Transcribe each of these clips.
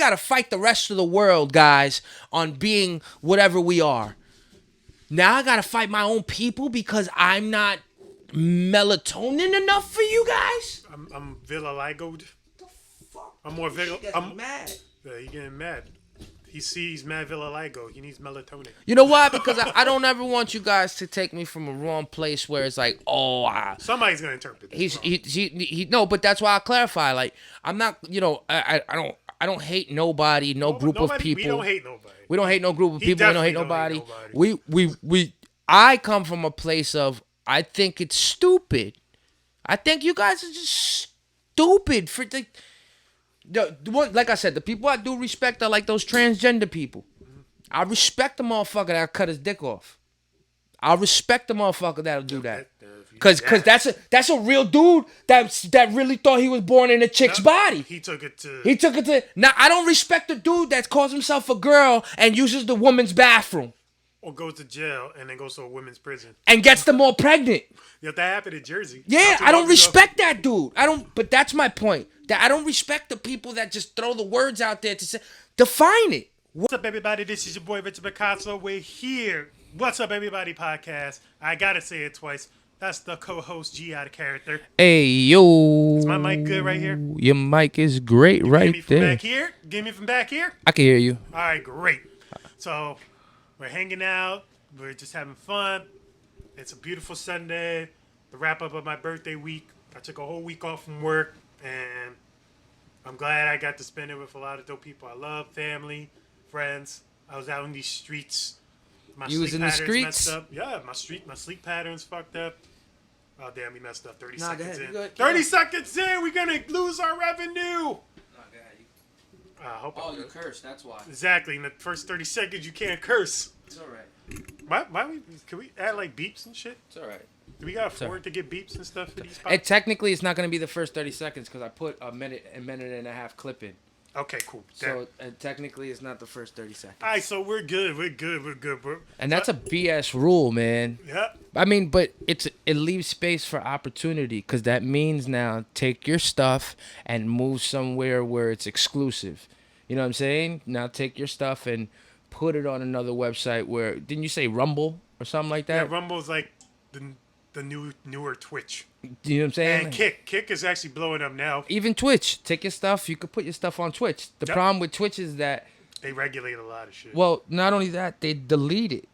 gotta fight the rest of the world, guys, on being whatever we are. Now I gotta fight my own people because I'm not melatonin enough for you guys. I'm Villa Ligoed. Fuck. I'm more Villa. I'm mad. Yeah, he getting mad. He sees mad Villa Ligo. He needs melatonin. You know why? Because I don't ever want you guys to take me from a wrong place where it's like, oh, Somebody's gonna interpret this wrong. he no, but that's why I clarify. Like, I'm not, I don't hate nobody, no group of people. We don't hate nobody. We don't hate no group of He people. We don't hate definitely nobody. We I come from a place of I think it's stupid. I think you guys are just stupid for the one. Like I said, the people I do respect are like those transgender people. I respect the motherfucker that'll cut his dick off. I respect the motherfucker that'll do that. Cause that's a real dude that really thought he was born in a chick's body. He took it to. Now I don't respect the dude that calls himself a girl and uses the woman's bathroom Or goes to jail and then goes to a women's prison. and gets them all pregnant. Yeah, that happened in Jersey. Yeah, I don't respect that dude. But that's my point. That I don't respect the people that just throw the words out there to say, define it. What's up, everybody? This is your boy Richard Picasso. We're here. What's up, everybody? Podcast. I gotta say it twice. That's the co-host G out of character. Hey yo, Is my mic good right here? Your mic is great right Give me from there. back here. Give me from back here. I can hear you. All right, great. So we're hanging out. We're just having fun. It's a beautiful Sunday. The wrap up of my birthday week. I took a whole week off from work, and I'm glad I got to spend it with a lot of dope people I love, family, friends. I was out in these streets. My You was sleep in the patterns streets? messed up. Yeah, my sleep patterns fucked up. Oh damn, we messed up. 30 Nah, go seconds ahead, in. you good. 30 seconds in, we're gonna lose our revenue. I hope I'm good. cursed, that's why. Exactly. In the first 30 seconds, you can't curse. It's alright. Can we add like beeps and shit? It's alright. Do we got afford to get beeps and stuff for these podcasts? And technically, it's not going to be the first 30 seconds because I put a minute and a half clip in. Okay, cool. So technically, it's not the first 30 seconds. All right, so we're good. We're good, bro. And that's a BS rule, man. Yeah. I mean, but it leaves space for opportunity because that means now take your stuff and move somewhere where it's exclusive. You know what I'm saying? Now take your stuff and put it on another website where, didn't you say Rumble or something like that? Yeah, Rumble's like the newer Twitch. You know what I'm saying? And Kick is actually blowing up now. Even Twitch, take your stuff. You could put your stuff on Twitch. The problem with Twitch is that they regulate a lot of shit. well, not only that, they delete it.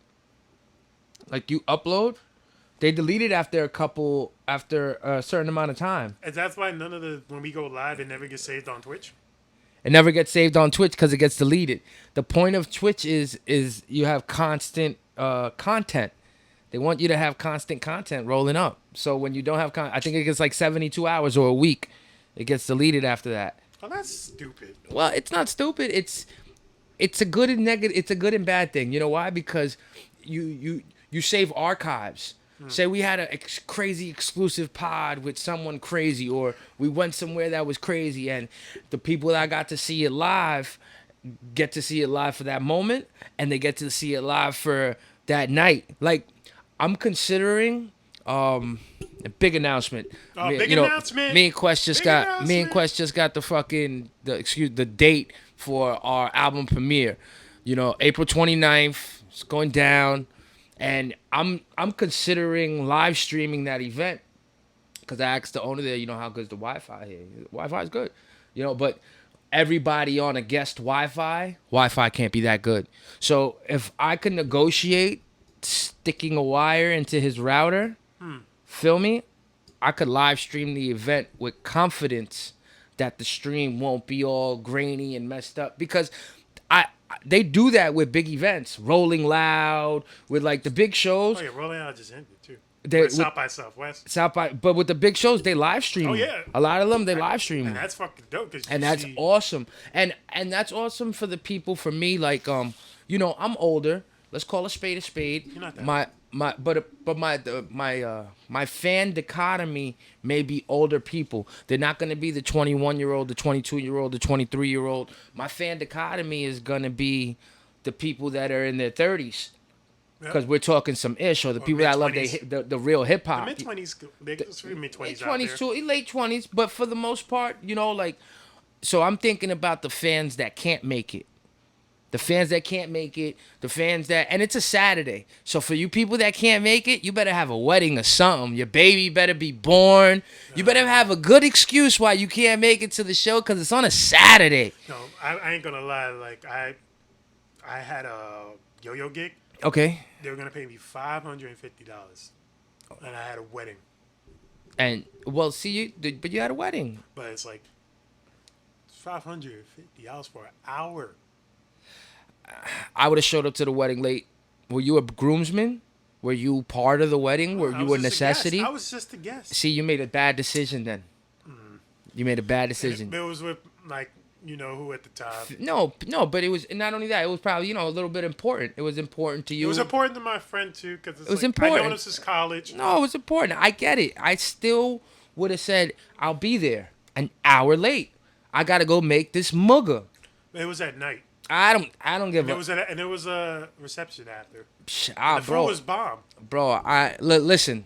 Like you upload, they delete it after a certain amount of time. And that's why when we go live, it never gets saved on Twitch. It never gets saved on Twitch because it gets deleted. The point of Twitch is you have constant content. They want you to have constant content rolling up. So when you don't have I think it gets like 72 hours or a week. It gets deleted after that. Oh, that's stupid. Well, it's not stupid. It's a good and negative. It's a good and bad thing. You know why? Because you save archives. Say we had a crazy exclusive pod with someone crazy, or we went somewhere that was crazy, and the people that got to see it live get to see it live for that moment, and they get to see it live for that night. Like, I'm considering a big announcement. Announcement. Me and Quest just got the date for our album premiere. April 29th. It's going down. And I'm considering live streaming that event because I asked the owner there, how good's the Wi-Fi here? Wi-Fi is good, but everybody on a guest Wi-Fi can't be that good. So if I could negotiate sticking a wire into his router, feel me, I could live stream the event with confidence that the stream won't be all grainy and messed up because they do that with big events, Rolling Loud, with like the big shows. Oh yeah, Rolling Loud just ended too. South by Southwest. But with the big shows, they live stream. Oh yeah, a lot of them they live stream. And that's fucking dope. Awesome. And that's awesome for the people. For me, like I'm older. Let's call a spade a spade. You're not that my fan dichotomy may be older people. They're not going to be the 21-year-old, the 22-year-old, the 23-year-old. My fan dichotomy is going to be the people that are in their 30s. Because we're talking some ish, or the people that love the real hip hop. The mid-20s, mid-20s Late 20s, but for the most part, So I'm thinking about the fans that can't make it. The fans that can't make it, the fans that, and it's a Saturday. So for you people that can't make it, you better have a wedding or something. Your baby better be born. You better have a good excuse why you can't make it to the show because it's on a Saturday. No, I ain't gonna lie. Like I had a yo-yo gig. Okay. They were gonna pay me $550, and I had a wedding. And well, see you, but you had a wedding. But it's like $550 for an hour. I would have showed up to the wedding late. Were you a groomsman? Were you part of the wedding? Were you a necessity? I was just a guest. See, you made a bad decision then. You made a bad decision. It was with like you know who at the time. No, but it was not only that. It was probably a little bit important. It was important to you. It was important to my friend too because it was important. I know this is college. No, it was important. I get it. I still would have said I'll be there an hour late. I gotta go make this mugga. It was at night. I don't give a. And there was a reception after. The food was bomb. Bro, listen.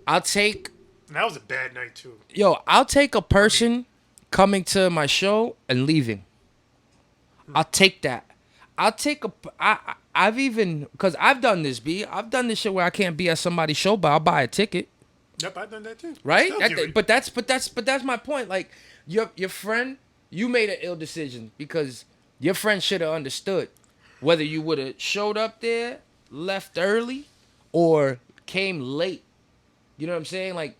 I'll take. And that was a bad night too. Yo, I'll take a person coming to my show and leaving. I'll take that. I'll take a. I've even because I've done this. I've done this shit where I can't be at somebody's show, but I'll buy a ticket. Yep, I've done that too. Right? But that's my point. Like your friend, you made an ill decision because your friend should have understood whether you would have showed up there, left early, or came late. You know what I'm saying? Like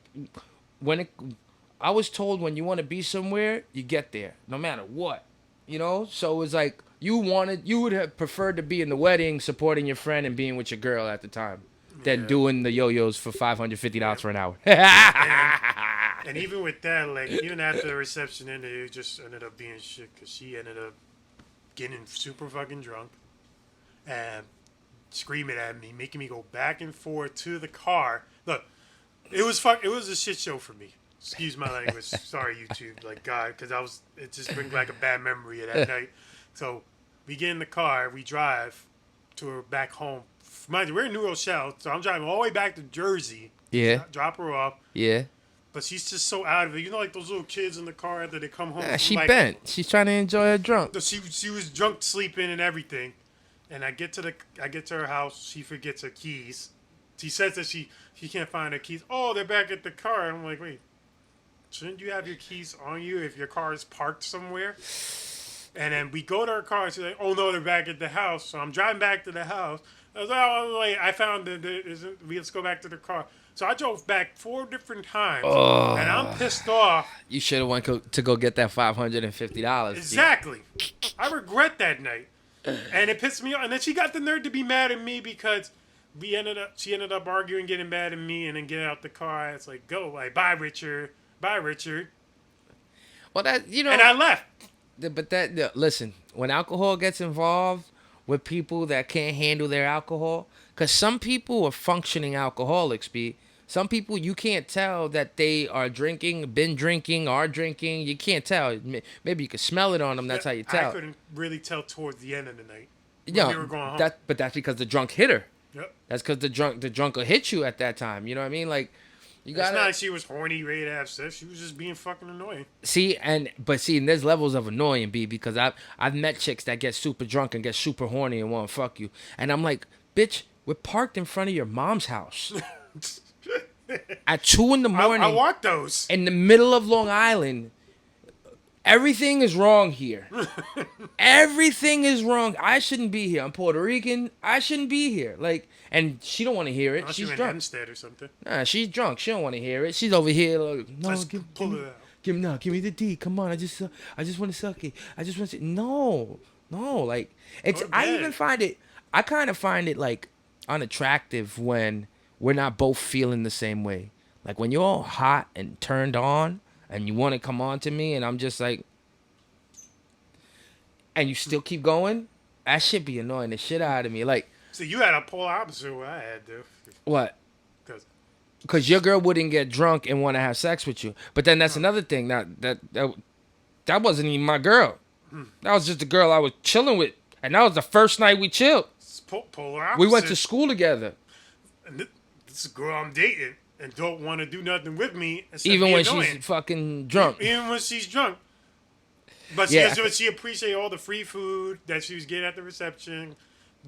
I was told when you want to be somewhere, you get there, no matter what. You know? So it was like you would have preferred to be in the wedding, supporting your friend and being with your girl at the time, than doing the yo-yos for $550 for an hour. And even with that, like even after the reception ended, it just ended up being shit because she ended up getting super fucking drunk and screaming at me, making me go back and forth to the car. Look, it was a shit show for me. Excuse my language. Sorry, YouTube. Like God, because it just brings back a bad memory of that night. So we get in the car, we drive to her back home. Mind you, we're in New Rochelle, so I'm driving all the way back to Jersey. Yeah. Drop her off. Yeah. But she's just so out of it. You know, like those little kids in the car after they come home. She like, bent. She's trying to enjoy her drunk. She was drunk, sleeping, and everything. And I get to her house. She forgets her keys. She says that she can't find her keys. Oh, they're back at the car. I'm like, wait, shouldn't you have your keys on you if your car is parked somewhere? And then we go to her car. She's like, oh no, they're back at the house. So I'm driving back to the house. I was like, oh wait, I found let's go back to the car. So I drove back 4 different times, and I'm pissed off. You should have went to go get that $550. Exactly. I regret that night, and it pissed me off. And then she got the nerve to be mad at me because she ended up arguing, getting mad at me, and then getting out the car. It's like, go, like, bye, Richard. Well, and I left. But listen, when alcohol gets involved with people that can't handle their alcohol, because some people are functioning alcoholics, some people you can't tell that they are drinking, been drinking, are drinking. You can't tell. Maybe you can smell it on them. That's how you tell. I couldn't really tell towards the end of the night. Yeah, we were going home. But that's because the drunk hit her. Yep. That's because the drunk will hit you at that time. You know what I mean? Like, you got. It's not like she was horny, ready to have sex. She was just being fucking annoying. And there's levels of annoying, because I've met chicks that get super drunk and get super horny and want to fuck you, and I'm like, bitch, we're parked in front of your mom's house at 2 in the morning. I want those in the middle of Long Island. Everything is wrong here. Everything is wrong. I shouldn't be here. I'm Puerto Rican. I shouldn't be here. Like, and she don't want to hear it. Unless She's you're in drunk. Hempstead or something. Nah, she's drunk. She don't want to hear it. She's over here. Like, no, pull it out. Give me the D. Come on. I just want to suck it. I just want to. No. Like, it's. I kind of find it like unattractive when we're not both feeling the same way. Like when you're all hot and turned on and you want to come on to me and I'm just like, and you still keep going, that shit be annoying the shit out of me. Like, so you had a polar opposite of what I had, dude. What? Because your girl wouldn't get drunk and want to have sex with you. But then that's another thing. That wasn't even my girl. That was just the girl I was chilling with. And that was the first night we chilled. Polar opposite. We went to school together. And this is a girl I'm dating and don't want to do nothing with me. Even when she's fucking drunk. Even when she's drunk. But Yeah. she appreciated all the free food that she was getting at the reception,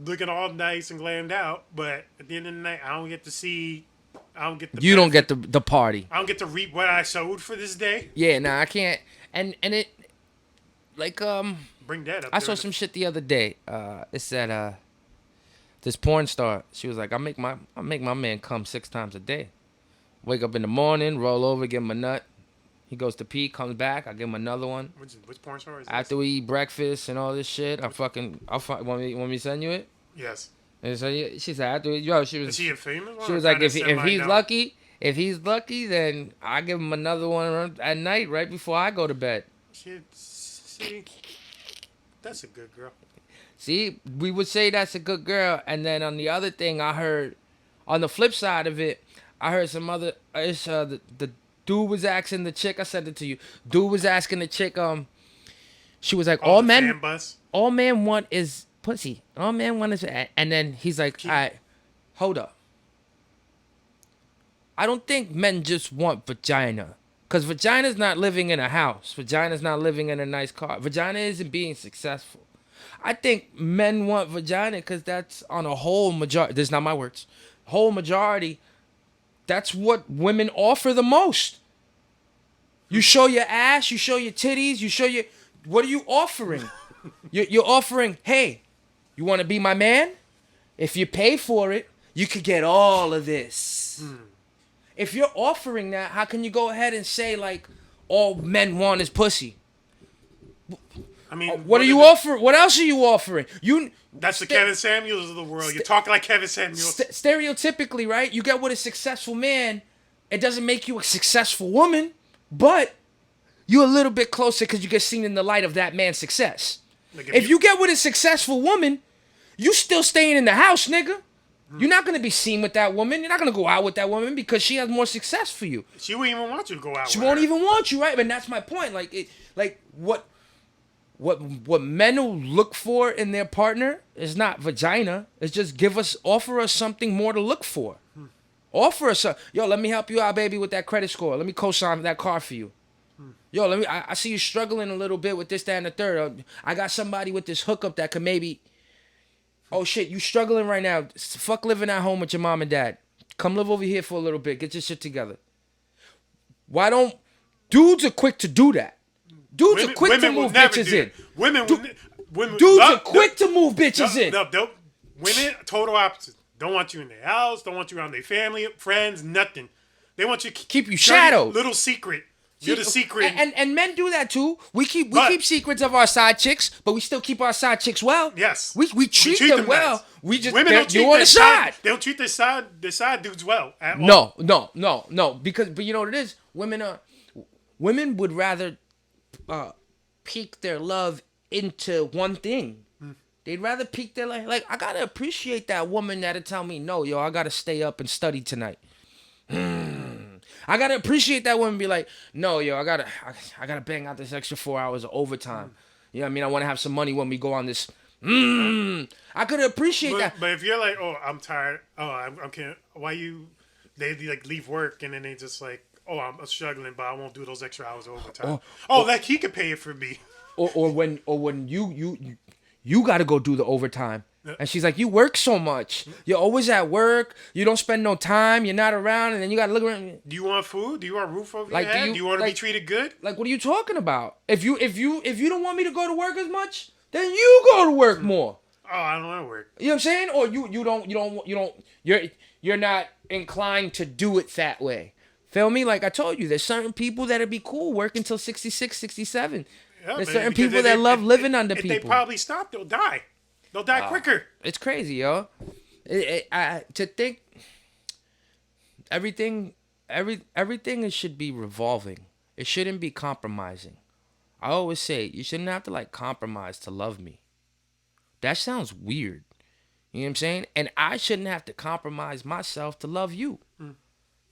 looking all nice and glammed out. But at the end of the night, I don't get to see. I don't get the You don't get benefit. the party. I don't get to reap what I sowed for this day. Yeah, nah, I can't. And it like Bring that up. I There saw some shit the other day. It said this porn star. She was like, I make my man come 6 times a day. Wake up in the morning, roll over, give him a nut. He goes to pee, comes back. I give him another one. Which porn star is this? After we eat breakfast and all this shit, want me to send you it? Yes. And so she said after yo, she was Is he a famous one? she or was like kinda if he's lucky, then I give him another one at night right before I go to bed. Shit, see, that's a good girl. See, we would say that's a good girl, and then on the other thing, I heard, on the flip side of it, I heard some other. The dude was asking the chick. I sent it to you. Dude was asking the chick. She was like, Oh, the fan bus. all men want is pussy. All men want is, and then he's like, all right, hold up. I don't think men just want vagina. Because vagina's not living in a house. Vagina's not living in a nice car. Vagina isn't being successful. I think men want vagina because that's on a whole majority. This is not my words. Whole majority. That's what women offer the most. You show your ass. You show your titties. You show your... What are you offering? You're offering, hey, you want to be my man? If you pay for it, you could get all of this. If you're offering that, how can you go ahead and say, like, all men want is pussy? I mean, What are you offering? What else are you offering? That's the Kevin Samuels of the world. You're talking like Kevin Samuels. Stereotypically, right? You get with a successful man, it doesn't make you a successful woman, but you're a little bit closer because you get seen in the light of that man's success. Like If you get with a successful woman, you still staying in the house, nigga. You're not gonna be seen with that woman. You're not gonna go out with that woman because she has more success for you. She won't even want you to go out. She with won't her. even want you, right? And that's my point. What men will look for in their partner is not vagina. It's just offer us something more to look for. Offer us yo, let me help you out, baby, with that credit score. Let me co-sign that car for you. Yo, I see you struggling a little bit with this, that, and the third. I got somebody with this hookup that could maybe... Oh shit, you struggling right now. Fuck living at home with your mom and dad. Come live over here for a little bit. Get your shit together. Why don't... Dudes are quick to do that. Dudes are quick to move bitches in. Women Dudes are quick to move bitches in. Women, total opposite. Don't want you in their house. Don't want you around their family, friends, nothing. They want you to keep you shadowed. Little secret. You're the secret. And men do that too. We keep secrets of our side chicks, but we still keep our side chicks well. Yes. We treat them well. Nice. We just women don't treat on the side. They don't treat their side dudes well at all. No. But you know what it is? Women would rather peak their love into one thing. They'd rather peak their like I gotta appreciate that woman that'll tell me, no, yo, I gotta stay up and study tonight. I gotta appreciate that woman be like, no, yo, I gotta bang out this extra 4 hours of overtime. You know what I mean? I want to have some money when we go on this. I could appreciate that. But if you're like, oh, I'm tired. Oh, I can't. Why you? They like leave work and then they just like, oh, I'm struggling, but I won't do those extra hours of overtime. Like he could pay it for me. Or when you got to go do the overtime. And she's like, you work so much. You're always at work. You don't spend no time. You're not around. And then you got to look around. Do you want food? Do you want a roof over your head? Do you want to be treated good? Like, what are you talking about? If you don't want me to go to work as much, then you go to work more. Oh, I don't want to work. You know what I'm saying? Or you're not inclined to do it that way. Feel me? Like I told you, there's certain people that'd be cool working till 66, 67. Yeah, there's certain people that love living under people. If they probably stop, they'll die. They'll die quicker. It's crazy, yo. To think everything should be revolving. It shouldn't be compromising. I always say you shouldn't have to like compromise to love me. That sounds weird. You know what I'm saying? And I shouldn't have to compromise myself to love you.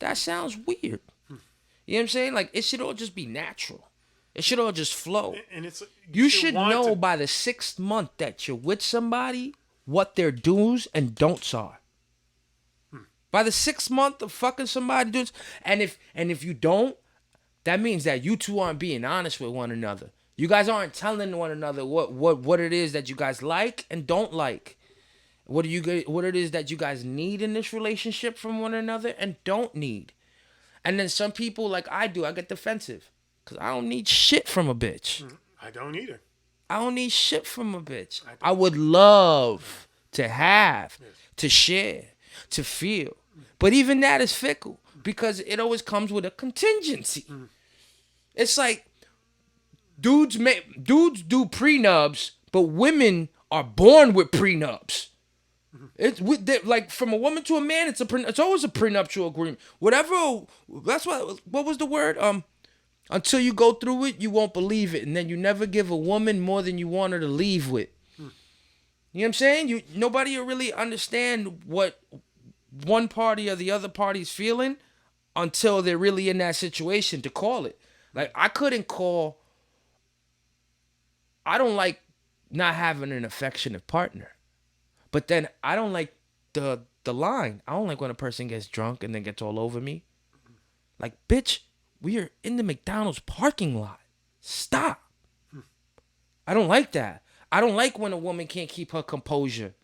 That sounds weird. You know what I'm saying? Like it should all just be natural. It should all just flow. And you should know by the 6th month that you're with somebody what their do's and don'ts are. By the 6th month of fucking somebody doing, and if you don't, that means that you two aren't being honest with one another. You guys aren't telling one another what it is that you guys like and don't like. What it is that you guys need in this relationship from one another and don't need. And then some people like I do, I get defensive cuz I don't need shit from a bitch. I don't either. I don't need shit from a bitch. I I don't. would love to have, Yes. to share, to feel. But even that is fickle because it always comes with a contingency. It's like dudes do prenubs, but women are born with prenubs. Like from a woman to a man, it's always a prenuptial agreement. Whatever. That's what was the word? Until you go through it, you won't believe it, and then you never give a woman more than you want her to leave with. You know what I'm saying? Nobody will really understand what one party or the other party's feeling until they're really in that situation to call it. Like I couldn't call. I don't like not having an affectionate partner, but then I don't like the line. I don't like when a person gets drunk and then gets all over me. Like, bitch, we are in the McDonald's parking lot. Stop. I don't like that. I don't like when a woman can't keep her composure.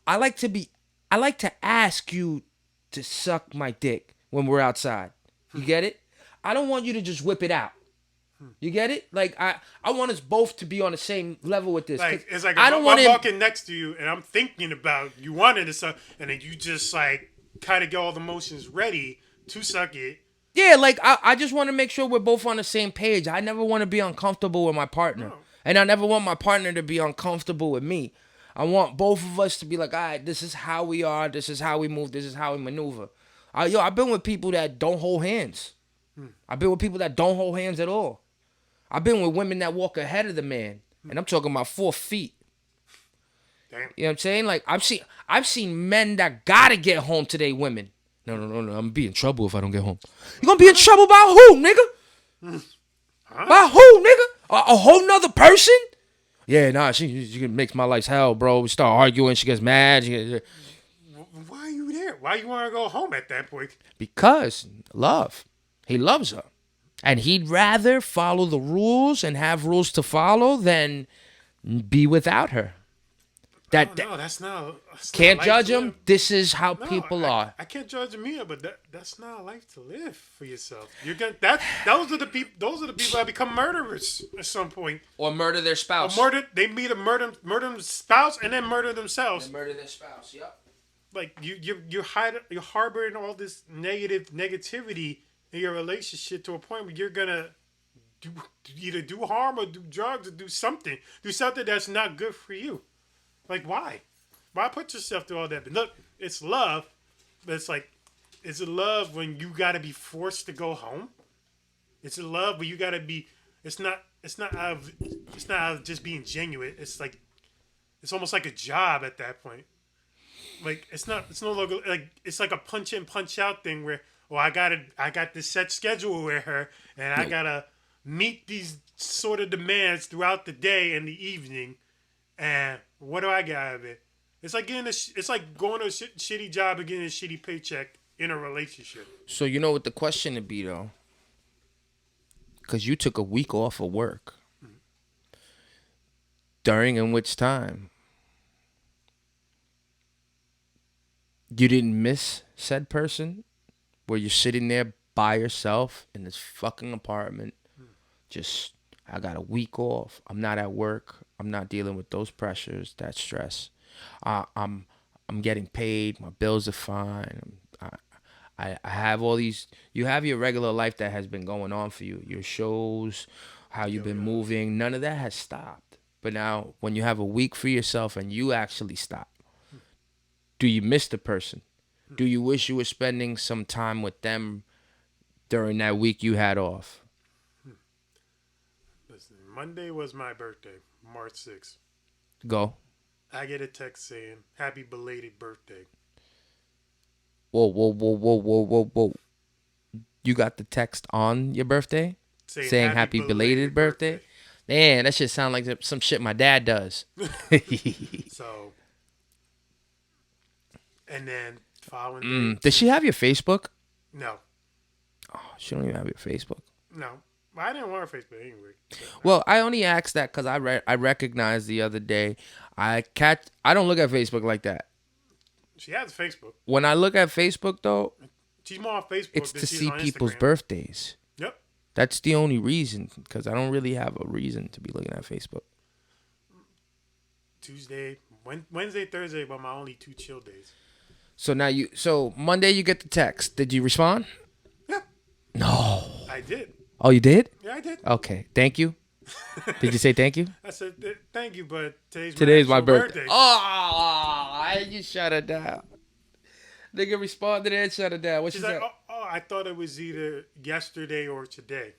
I like to ask you to suck my dick when we're outside. You get it? I don't want you to just whip it out. You get it? Like I want us both to be on the same level with this. Like it's like I if don't I'm want walking next to you and I'm thinking about you wanting to suck, and then you just like kind of get all the motions ready to suck it. Yeah, like I just want to make sure we're both on the same page. I never want to be uncomfortable with my partner. No. And I never want my partner to be uncomfortable with me. I want both of us to be like, all right, this is how we are, this is how we move, this is how we maneuver. I've been with people that don't hold hands. I've been with people that don't hold hands at all. I've been with women that walk ahead of the man. And I'm talking about 4 feet. Damn. You know what I'm saying? Like I've seen men that gotta get home to their women. No. I'm gonna be in trouble if I don't get home. You gonna be in trouble by who, nigga? By who, nigga? A whole nother person? Yeah, nah, she makes my life hell, bro. We start arguing, she gets mad. Why are you there? Why you want to go home at that point? Because love. He loves her. And he'd rather follow the rules and have rules to follow than be without her. No, that's not. Can't life judge to him. live. This is how No, people are. I can't judge him either, but that's not a life to live for yourself. You're gonna those are the people that become murderers at some point. Or murder their spouse. They meet a murder spouse and then murder themselves. Murder their spouse, yep. Like you're harboring all this negativity in your relationship to a point where you're gonna either do harm or do drugs or do something that's not good for you. Like why? Why put yourself through all that? But look, it's love, but it's like, is it love when you gotta be forced to go home? Is it love when you gotta be? It's not out of just being genuine. It's like, it's almost like a job at that point. Like it's no longer like it's like a punch in punch out thing where I got this set schedule with her and I gotta meet these sort of demands throughout the day and the evening, and what do I get out of it? It's like it's like going to a shitty job and getting a shitty paycheck in a relationship. So you know what the question would be though? Because you took a week off of work. During in which time you didn't miss said person, where you're sitting there by yourself in this fucking apartment. Just, I got a week off. I'm not at work. I'm not dealing with those pressures, that stress. I'm getting paid. My bills are fine. I have all these. You have your regular life that has been going on for you. Your shows, how you've been moving. None of that has stopped. But now, when you have a week for yourself and you actually stop, do you miss the person? Do you wish you were spending some time with them during that week you had off? Listen, Monday was my birthday, March 6th. Go. I get a text saying, happy belated birthday. Whoa. You got the text on your birthday? Saying happy belated birthday? Man, that shit sound like some shit my dad does. So, and then following Does she have your Facebook? No. Oh, she don't even have your Facebook. No. I didn't want her Facebook anyway. So, Well, I only asked that because I recognized the other day. I don't look at Facebook like that. she has Facebook. When I look at Facebook though, She's more on Facebook it's than to she's see on people's Instagram. birthdays. Yep. That's the only reason, because I don't really have a reason to be looking at Facebook. Tuesday, Wednesday, Thursday were my only 2 chill days. So Monday you get the text. Did you respond? Yeah, No. I did. Oh, you did? Yeah, I did. Okay. Thank you. Did you say thank you? I said thank you, but Today's my actual birthday. Oh, you shut it down. Nigga responded and shut it down. What She's she like, said? I thought it was either yesterday or today.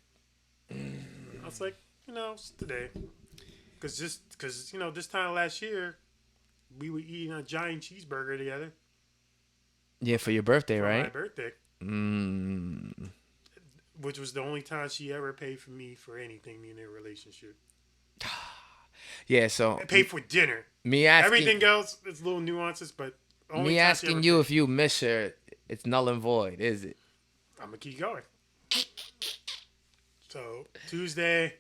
I was like, it's today. Because this time last year, we were eating a giant cheeseburger together. Yeah, for your birthday, For right? my birthday. Which was the only time she ever paid for me for anything in a relationship. Yeah, so I paid for dinner. me asking Everything else, it's little nuances, but only me time she asking ever you paid. if you miss her, it's null and void, is it? I'm going to keep going. So, Tuesday,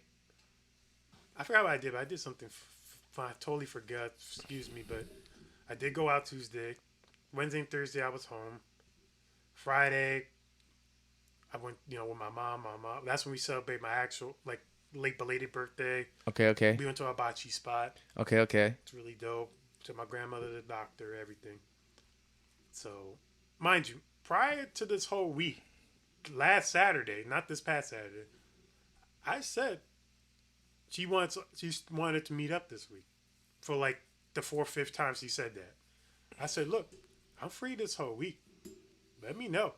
I forgot what I did, but I did something I totally forgot. Excuse me, but I did go out Tuesday. Wednesday and Thursday, I was home. Friday, I went, with my mom. That's when we celebrate my actual, late belated birthday. Okay. We went to a hibachi spot. Okay. It's really dope. Took my grandmother, the doctor, everything. So, mind you, prior to this whole week, last Saturday, not this past Saturday, I said she wanted to meet up this week for the 4th, 5th time she said that. I said, look, I'm free this whole week. Let me know.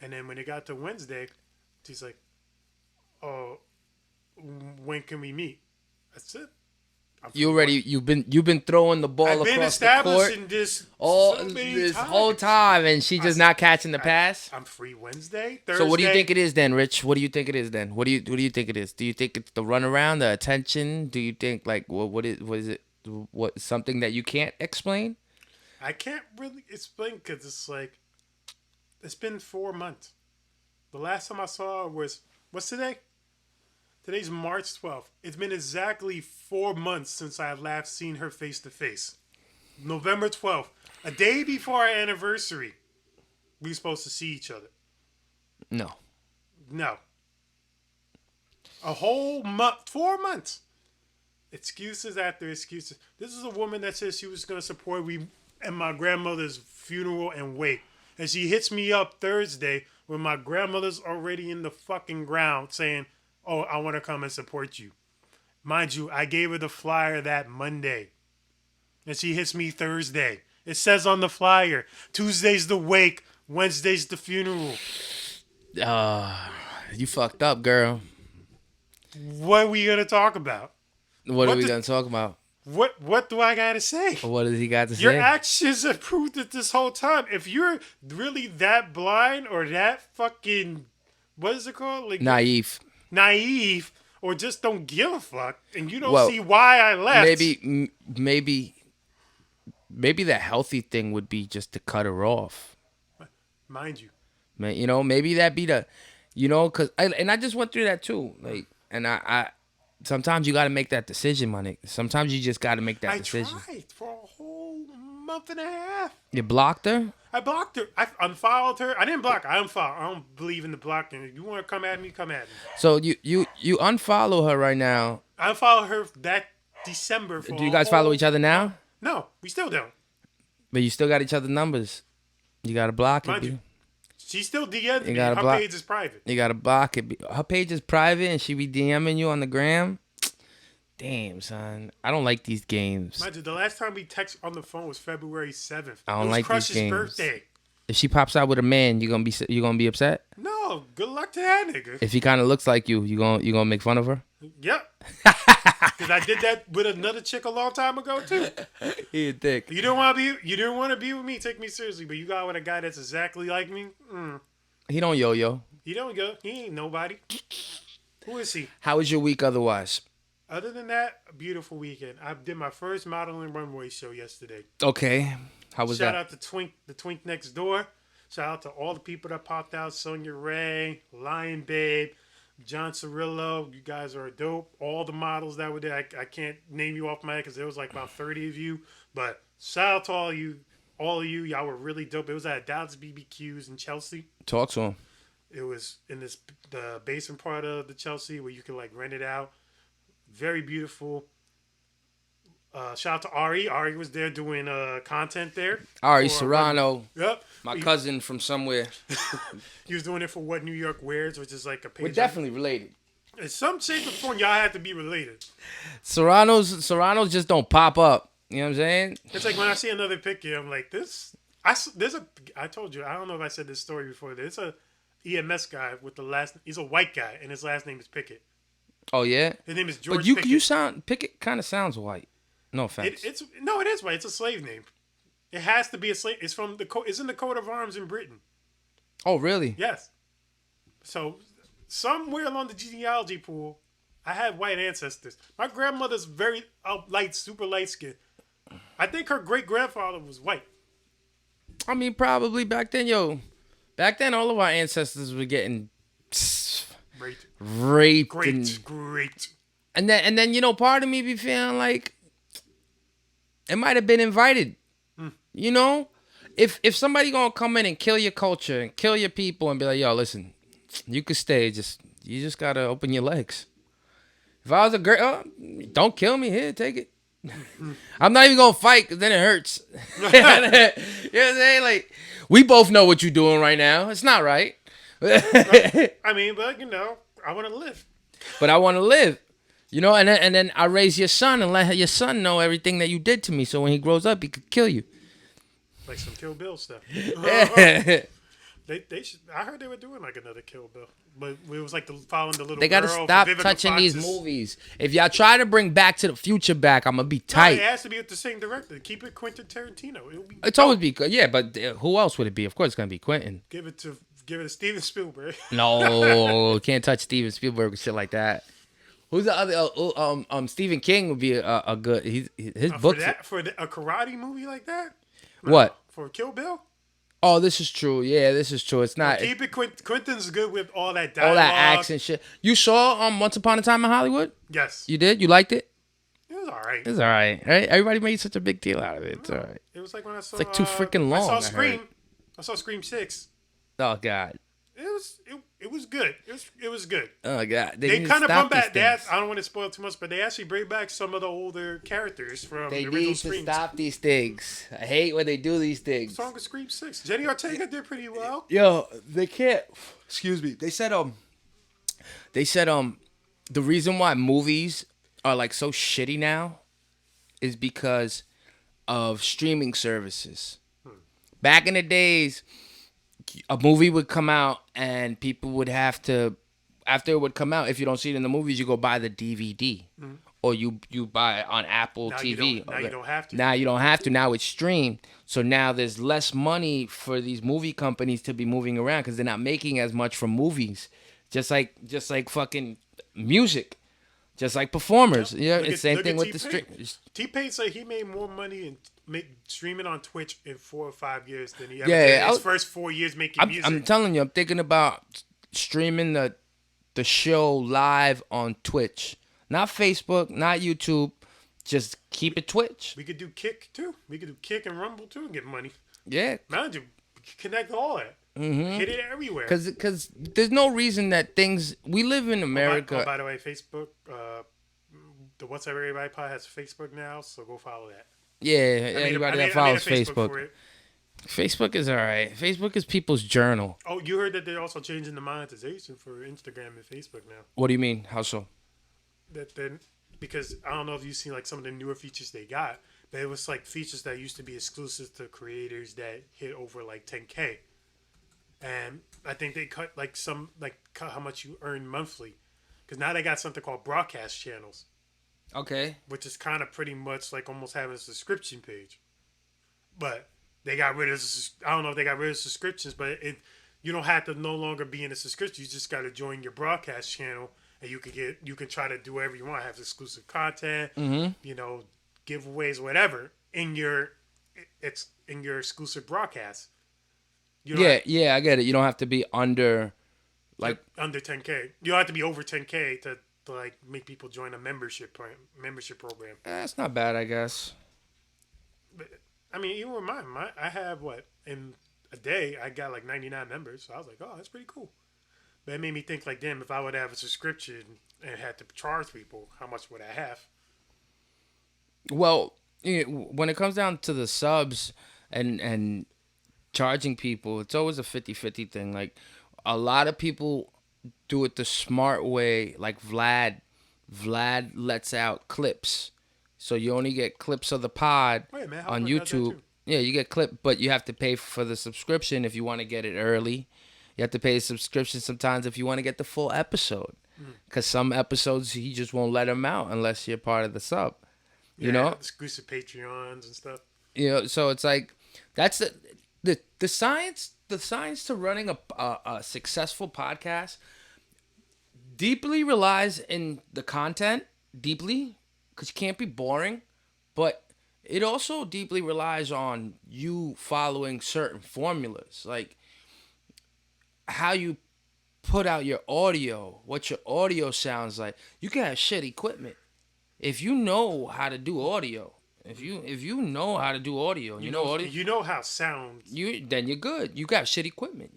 And then when it got to Wednesday, she's like, oh, when can we meet? I said, You've been throwing the ball I've been across the court establishing this whole time, and she's just not catching the pass. I'm free Wednesday, Thursday. So what do you think it is then, Rich? What do you think it is then? What do you think it is? Do you think it's the runaround, the attention? Do you think what is it? What, something that you can't explain? I can't really explain because it's been 4 months. The last time I saw her was, what's today? Today's March 12th. It's been exactly 4 months since I last seen her face to face. November 12th. A day before our anniversary. We were supposed to see each other. No. A whole month. 4 months. Excuses after excuses. This is a woman that says she was going to support me at my grandmother's funeral and wake. And she hits me up Thursday when my grandmother's already in the fucking ground saying, oh, I want to come and support you. Mind you, I gave her the flyer that Monday. And she hits me Thursday. It says on the flyer, Tuesday's the wake, Wednesday's the funeral. You fucked up, girl. What are we going to talk about? What are we going to talk about? What do I got to say? What does he got to say? Your actions have proved it this whole time. If you're really that blind or that fucking, what is it called? Naive, or just don't give a fuck, and you don't see why I left. Maybe the healthy thing would be just to cut her off. Mind you. Man, maybe that be the, because I just went through that too. And I sometimes you got to make that decision, my nigga. Sometimes you just got to make that decision. I tried for a whole month and a half. You blocked her? I blocked her. I unfollowed her. I didn't block her. I unfollowed. I don't believe in the blocking. If you want to come at me, come at me. So you unfollow her right now. I unfollowed her that December. Do you guys follow each other now? No, we still don't. But you still got each other's numbers. You got to block it, Mind you, she still DMs me. Her page is private. You got to block it. Her page is private and she be DMing you on the gram? Damn, son. I don't like these games. Mind you, the last time we texted on the phone was February 7th. I don't like Crush's these games. birthday. If she pops out with a man, you gonna be upset? No, good luck to that nigga. If he kind of looks like you gonna make fun of her? Yep. Because I did that with another chick a long time ago too. He a dick. You didn't want to be with me. Take me seriously, but you got with a guy that's exactly like me. He don't yo-yo. He don't go. He ain't nobody. Who is he? How was your week otherwise? Other than that, a beautiful weekend. I did my first modeling runway show yesterday. Okay. How was that? Shout out to the Twink next door. Shout out to all the people that popped out. Sonia Ray, Lion Babe, John Cirillo, you guys are dope. All the models that were there, I can't name you off my head because there was like about 30 of you. But shout out to all of you. Y'all were really dope. It was at Dallas BBQs in Chelsea. Talk to him. It was in the basement part of the Chelsea where you can like rent it out. Very beautiful. Shout out to Ari. Ari was there doing content there. Ari for, Serrano, Yep. my cousin from somewhere. He was doing it for What New York Wears, which is like a page. We're definitely related. In some shape or form, y'all have to be related. Serranos just don't pop up. You know what I'm saying? It's like when I see another picture, I'm like, I told you, I don't know if I said this story before. There's a EMS guy with he's a white guy, and his last name is Pickett. Oh, yeah? His name is George But Pickett. Pickett kind of sounds white. No offense. It is white. It's a slave name. It has to be a slave. It's from it's in the coat of arms in Britain. Oh, really? Yes. So somewhere along the genealogy pool, I had white ancestors. My grandmother's very super light skin. I think her great grandfather was white. I mean, probably back then, Back then, all of our ancestors were getting raped. Great. And then, part of me be feeling like it might have been invited. You know? If somebody gonna come in and kill your culture and kill your people and be like, yo, listen, you could stay, you just gotta open your legs. If I was a girl, don't kill me, here, take it. I'm not even gonna fight because then it hurts. You know what I'm saying? Like, we both know what you're doing right now. It's not right. I mean, but I want to live. But I want to live. And then I raise your son and let your son know everything that you did to me, so when he grows up, he could kill you. Like some Kill Bill stuff. They should. I heard they were doing like another Kill Bill, but it was like following the little. They gotta girl stop Vivica touching Fox's. these movies. If y'all try to bring Back to the Future back, I'm gonna be tight. No, it has to be with the same director. Keep it Quentin Tarantino. It's always be good. Yeah, but who else would it be? Of course, it's gonna be Quentin. Give it to Steven Spielberg. No, can't touch Steven Spielberg and shit like that. Who's the other? Stephen King would be a good. His books. For a karate movie like that. No, What? For Kill Bill? Oh, this is true. Yeah, this is true. It's not. Keep it. Quentin's good with all that dialogue. All that accent shit. You saw Once Upon a Time in Hollywood? Yes. You did? You liked it? It was all right. It's all right. Right? Everybody made such a big deal out of it. It's all right. It was like when I saw. It's like too freaking long. I saw Scream. I saw Scream 6. Oh God. It was good. It was good. Oh God. They kind of brought back that. I don't want to spoil too much, but they actually bring back some of the older characters from the original Scream. They need to stop these things. I hate when they do these things. Song of Scream 6. Jenny Ortega did pretty well. Yo, they can't. Excuse me. They said the reason why movies are like so shitty now is because of streaming services. Back in the days, a movie would come out and people would have to, after it would come out, if you don't see it in the movies, you go buy the DVD. Or you buy it on Apple TV. Now you don't have to. Now you don't have to. Now it's streamed. So now there's less money for these movie companies to be moving around because they're not making as much from movies. Just like fucking music. Just like performers. Yeah, it's the same thing with the stream. T-Pain said he made more money in streaming on Twitch in 4 or 5 years than he ever did in his first 4 years making music. I'm telling you, I'm thinking about streaming the show live on Twitch. Not Facebook, not YouTube. Just keep it Twitch. We could do Kick, too. We could do Kick and Rumble, too, and get money. Yeah. Imagine, connect all that. Hit it everywhere. Because there's no reason that things... We live in America. By the way, Facebook, the What's Up Everybody Pod has Facebook now, so go follow that. Yeah, anybody that follows Facebook. Facebook is all right. Facebook is people's journal. Oh, you heard that they're also changing the monetization for Instagram and Facebook now. What do you mean? How so? Because I don't know if you've seen like some of the newer features they got, but it was like features that used to be exclusive to creators that hit over like 10K. And I think they cut cut how much you earn monthly. Because now they got something called broadcast channels. Okay. Which is kind of pretty much like almost having a subscription page. But they got rid of, I don't know if they got rid of subscriptions, but you don't have to no longer be in a subscription. You just got to join your broadcast channel and you can try to do whatever you want. Have exclusive content, giveaways, whatever in your exclusive broadcast. Yeah, I get it. You don't have to be under Like under 10K. You have to be over 10K to like make people join a membership program. that's not bad, I guess. But I mean, even with mine, I have what in a day I got like 99 members. So I was like, oh, that's pretty cool. But it made me think like, damn, if I would have a subscription and had to charge people, how much would I have? Well, when it comes down to the subs and charging people, it's always a 50-50 thing. Like a lot of people do it the smart way, like Vlad lets out clips. So you only get clips of the pod Wait, man, on YouTube. Yeah, you get clip, but you have to pay for the subscription if you want to get it early. You have to pay a subscription sometimes if you want to get the full episode. Because some episodes he just won't let them out unless you're part of the sub. You know, exclusive Patreons and stuff. You know, so it's like that's the science. The science to running a successful podcast deeply relies in the content deeply, because you can't be boring, but it also deeply relies on you following certain formulas, like how you put out your audio, what your audio sounds like. You can have shit equipment. If you know how to do audio, if you know how to do audio, you know audio, you know how sounds. Then you're good. You got shit equipment.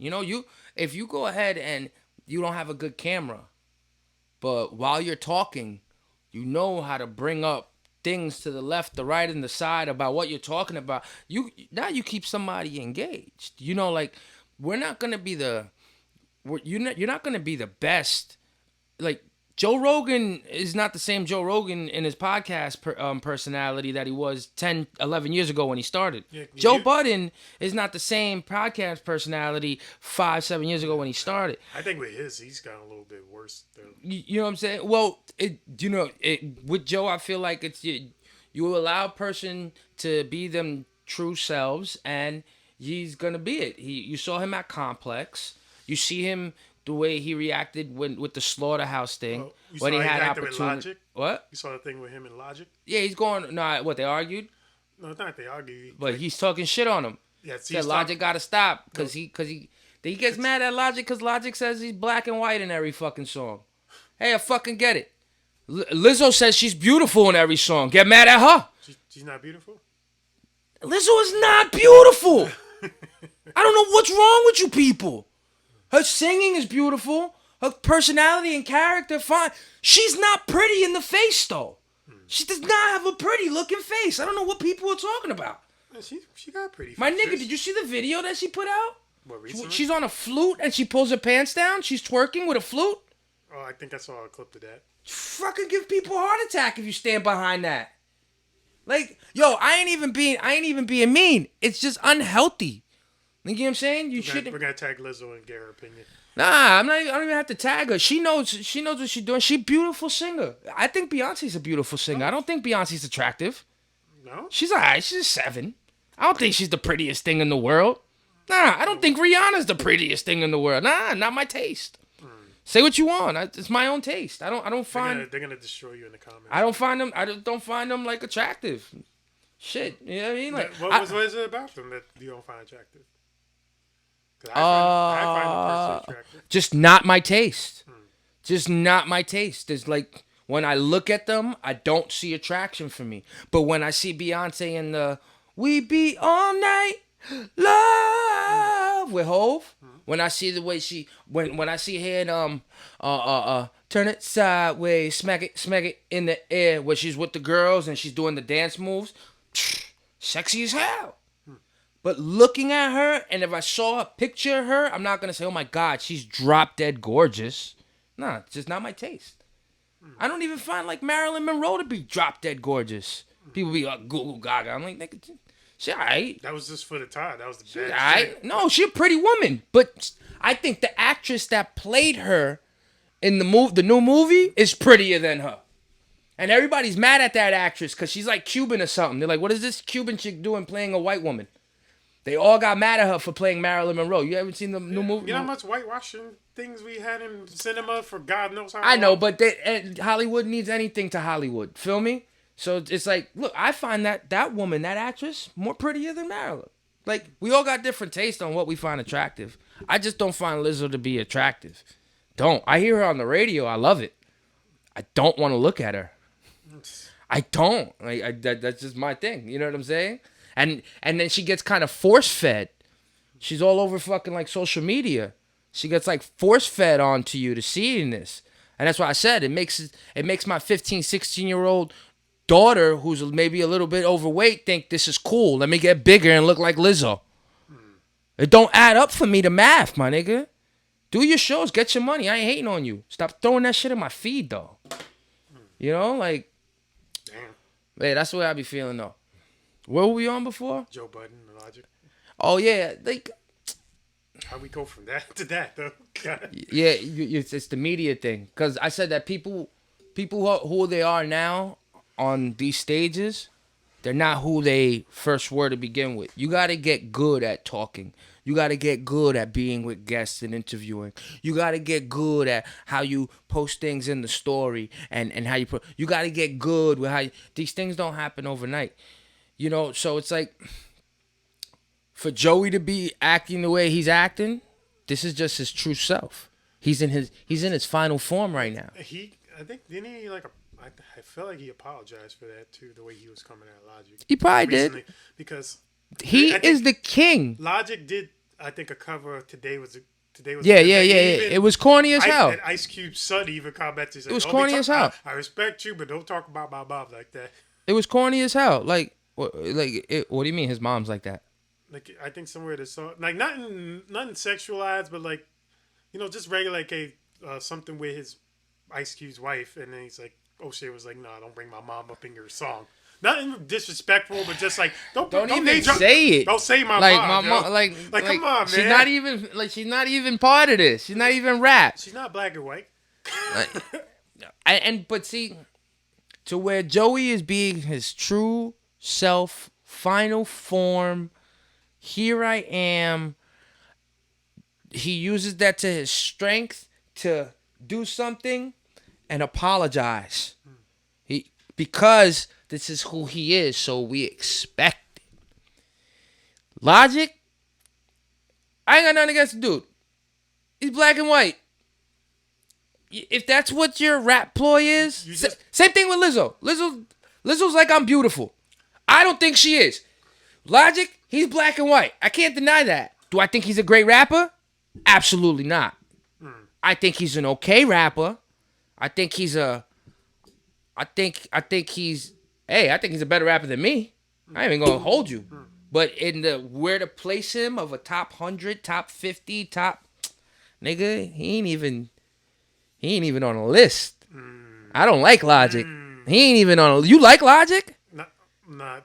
If you go ahead and you don't have a good camera, but while you're talking, you know how to bring up things to the left, the right, and the side about what you're talking about. You keep somebody engaged. Like we're not gonna be you're not gonna be the best. Like Joe Rogan is not the same Joe Rogan in his podcast personality that he was 10, 11 years ago when he started. Yeah, Joe Budden is not the same podcast personality 5, 7 years ago when he started. I think with he's gotten a little bit worse. You know what I'm saying? Well, with Joe, I feel like it's you allow a person to be them true selves, and he's gonna be it. You saw him at Complex. You see him. The way he reacted with the slaughterhouse thing, when he had opportunity. With what? You saw the thing with him and Logic? Yeah, he's going. No, what, they argued? No, it's not they argued. But he's talking shit on him. Yeah, said Logic got to stop because he gets mad at Logic because Logic says he's black and white in every fucking song. Hey, I fucking get it. Lizzo says she's beautiful in every song. Get mad at her. She's not beautiful? Lizzo is not beautiful. I don't know what's wrong with you people. Her singing is beautiful. Her personality and character, fine. She's not pretty in the face, though. She does not have a pretty looking face. I don't know what people are talking about. She got a pretty face. My nigga, did you see the video that she put out? What, recently? She's on a flute and she pulls her pants down. She's twerking with a flute. Oh, I think I saw a clip of that. Fucking give people a heart attack if you stand behind that. Like, yo, I ain't even being mean. It's just unhealthy. You know what I'm saying? We're gonna tag Lizzo and get her opinion. Nah, I don't even have to tag her. She knows what she's doing. She's a beautiful singer. I think Beyonce's a beautiful singer. I don't think Beyonce's attractive. No? She's alright. She's a 7. I don't think she's the prettiest thing in the world. Nah, I don't think Rihanna's the prettiest thing in the world. Nah, not my taste. Say what you want. It's my own taste. I don't find. They're gonna destroy you in the comments. I don't find them like attractive. Shit, you know what I mean? Like, what is it about them that you don't find attractive? I find the person attractive. Just not my taste. Just not my taste. There's like, when I look at them, I don't see attraction for me. But when I see Beyonce in the "We Be All Night Love" with Hove, when I see the way she, when I see her in "Turn It Sideways, Smack It in the Air," where she's with the girls and she's doing the dance moves, sexy as hell. But looking at her, and if I saw a picture of her, I'm not going to say, oh my God, she's drop dead gorgeous. Nah, it's just not my taste. I don't even find like Marilyn Monroe to be drop dead gorgeous. People be like, Google Gaga. I'm like, nigga, she alright. That was just for the time. That was the bad shit. No, she a pretty woman. But I think the actress that played her in the new movie is prettier than her. And everybody's mad at that actress because she's like Cuban or something. They're like, what is this Cuban chick doing playing a white woman? They all got mad at her for playing Marilyn Monroe. You haven't seen the new movie? You know how much whitewashing things we had in cinema for God knows how long? I know, but Hollywood needs anything to Hollywood. Feel me? So it's like, look, I find that woman, that actress, more prettier than Marilyn. Like, we all got different taste on what we find attractive. I just don't find Lizzo to be attractive. Don't. I hear her on the radio. I love it. I don't want to look at her. I don't. That's just my thing. You know what I'm saying? And then she gets kind of force fed. She's all over fucking like social media. She gets like force fed onto you to seeing this. And that's why I said it makes my 15, 16-year-old daughter who's maybe a little bit overweight think this is cool. Let me get bigger and look like Lizzo. It don't add up for me to math, my nigga. Do your shows, get your money. I ain't hating on you. Stop throwing that shit in my feed though. You know, like, Damn. man, that's the way I be feeling though. Where were we on before? Joe Budden, the Logic. Oh yeah, like, How we go from that to that though? yeah, it's the media thing. Cause I said that people who they are now on these stages, they're not who they first were to begin with. You got to get good at talking. You got to get good at being with guests and interviewing. You got to get good at how you post things in the story and how you put. You got to get good with how these things don't happen overnight. You know, so it's like for Joey to be acting the way he's acting, this is just his true self. He's in his final form right now. I think, didn't he I felt like he apologized for that too, the way he was coming at Logic. He probably recently, did. because He is the king. Logic did, I think, a cover of Today Was Yeah. It was corny as hell. And Ice Cube's son even commented. It was corny as hell. I respect you, but don't talk about my mom like that. It was corny as hell. Like, what do you mean his mom's like that? Like, I think somewhere the song, like, nothing sexualized, but like, just regular, like, something with his Ice Cube's wife, and then he's like, O'Shea was like, "Nah, don't bring my mom up in your song." Nothing disrespectful, but just like don't even say it. Don't say my like mom. My mom, like come on, man. She's not even part of this. She's not even rap. She's not black and white. But see, to where Joey is being his true self, final form. Here I am. He uses that to his strength to do something and apologize. Because this is who he is, so we expect it. Logic, I ain't got nothing against the dude. He's black and white. If that's what your rap ploy is, same thing with Lizzo. Lizzo's like, I'm beautiful. I don't think she is. Logic, he's black and white. I can't deny that. Do I think he's a great rapper? Absolutely not. I think he's an okay rapper. I think he's a better rapper than me. I ain't even gonna hold you. But in the where to place him of a top 100, top 50, top nigga, he ain't even on a list. I don't like Logic. He ain't even on a. You like Logic? Not.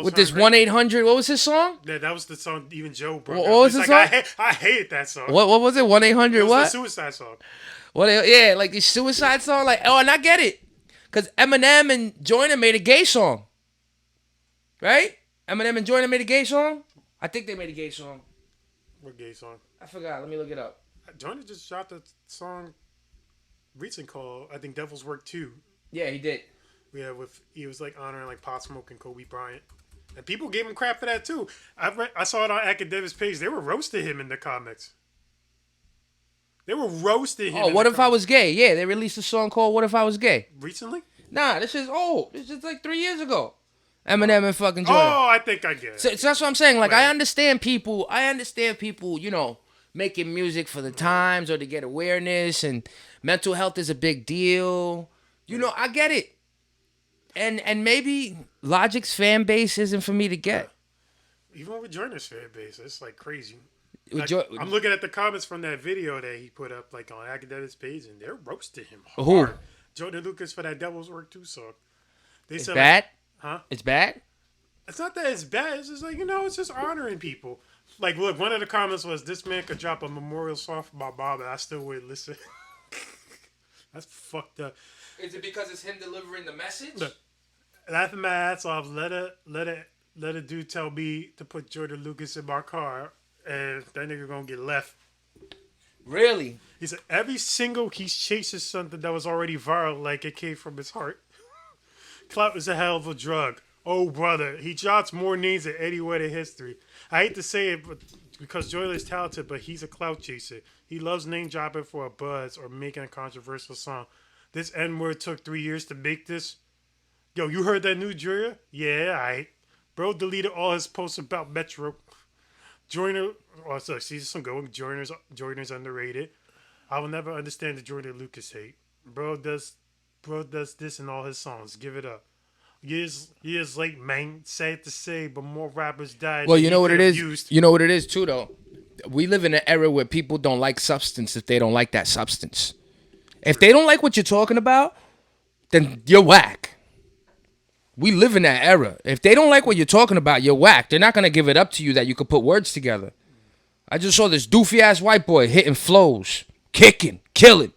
With this 1-800, what was his song? Yeah, that was the song even Joe brought. What was the song? I hate that song. What was it? 1-800 It was what? the Suicide song. Yeah, like the Suicide song. Like, and I get it. Because Eminem and Joyner made a gay song. Right? Eminem and Joyner made a gay song? I think they made a gay song. What gay song? I forgot. Let me look it up. Joyner just shot the song recent called, I think, Devil's Work 2. Yeah, he did. Yeah, he was like honoring like Pop Smoke and Kobe Bryant. And people gave him crap for that too. I saw it on Academics page. They were roasting him in the comments. They were roasting him. Oh, What If I Was Gay? Yeah, they released a song called What If I Was Gay. Recently? Nah, this is old. This is like 3 years ago. Eminem and fucking Joyner. Oh, I think I get it. So that's what I'm saying. Like, Right. I understand people, making music for the times or to get awareness, and mental health is a big deal. I get it. And maybe Logic's fan base isn't for me to get. Even with Joyner's fan base, it's like crazy. I'm looking at the comments from that video that he put up like on Academics page, and they're roasting him hard. Who? Jordan Lucas for that Devil's Work 2 song. They It's said, bad? huh? It's bad? It's not that it's bad. It's just like, it's just honoring people. Like, look, one of the comments was, this man could drop a memorial song for my mom, and I still wouldn't listen. That's fucked up. Is it because it's him delivering the message? Look, laughing my ass off. Let a dude tell me to put Jordan Lucas in my car, and that nigga gonna get left. Really? He said every single he chases something that was already viral, like it came from his heart. Clout is a hell of a drug. Oh, brother, he jots more names than anywhere in history. I hate to say it, but because Joyner is talented, but he's a clout chaser. He loves name dropping for a buzz or making a controversial song. This N word took 3 years to make this. Yo, you heard that new Joyner? Yeah, I. Bro deleted all his posts about Metro. Joyner, oh, so see some going. Joyner's underrated. I will never understand the Joyner Lucas hate. Bro does this in all his songs. Give it up. Years late, man. Sad to say, but more rappers died Well, than you he know what could it have is. used. You know what it is too, though. We live in an era where people don't like substance if they don't like that substance. If they don't like what you're talking about, then you're whack. We live in that era. If they don't like what you're talking about, you're whack. They're not gonna give it up to you that you could put words together. I just saw this doofy ass white boy hitting flows, kicking, killing,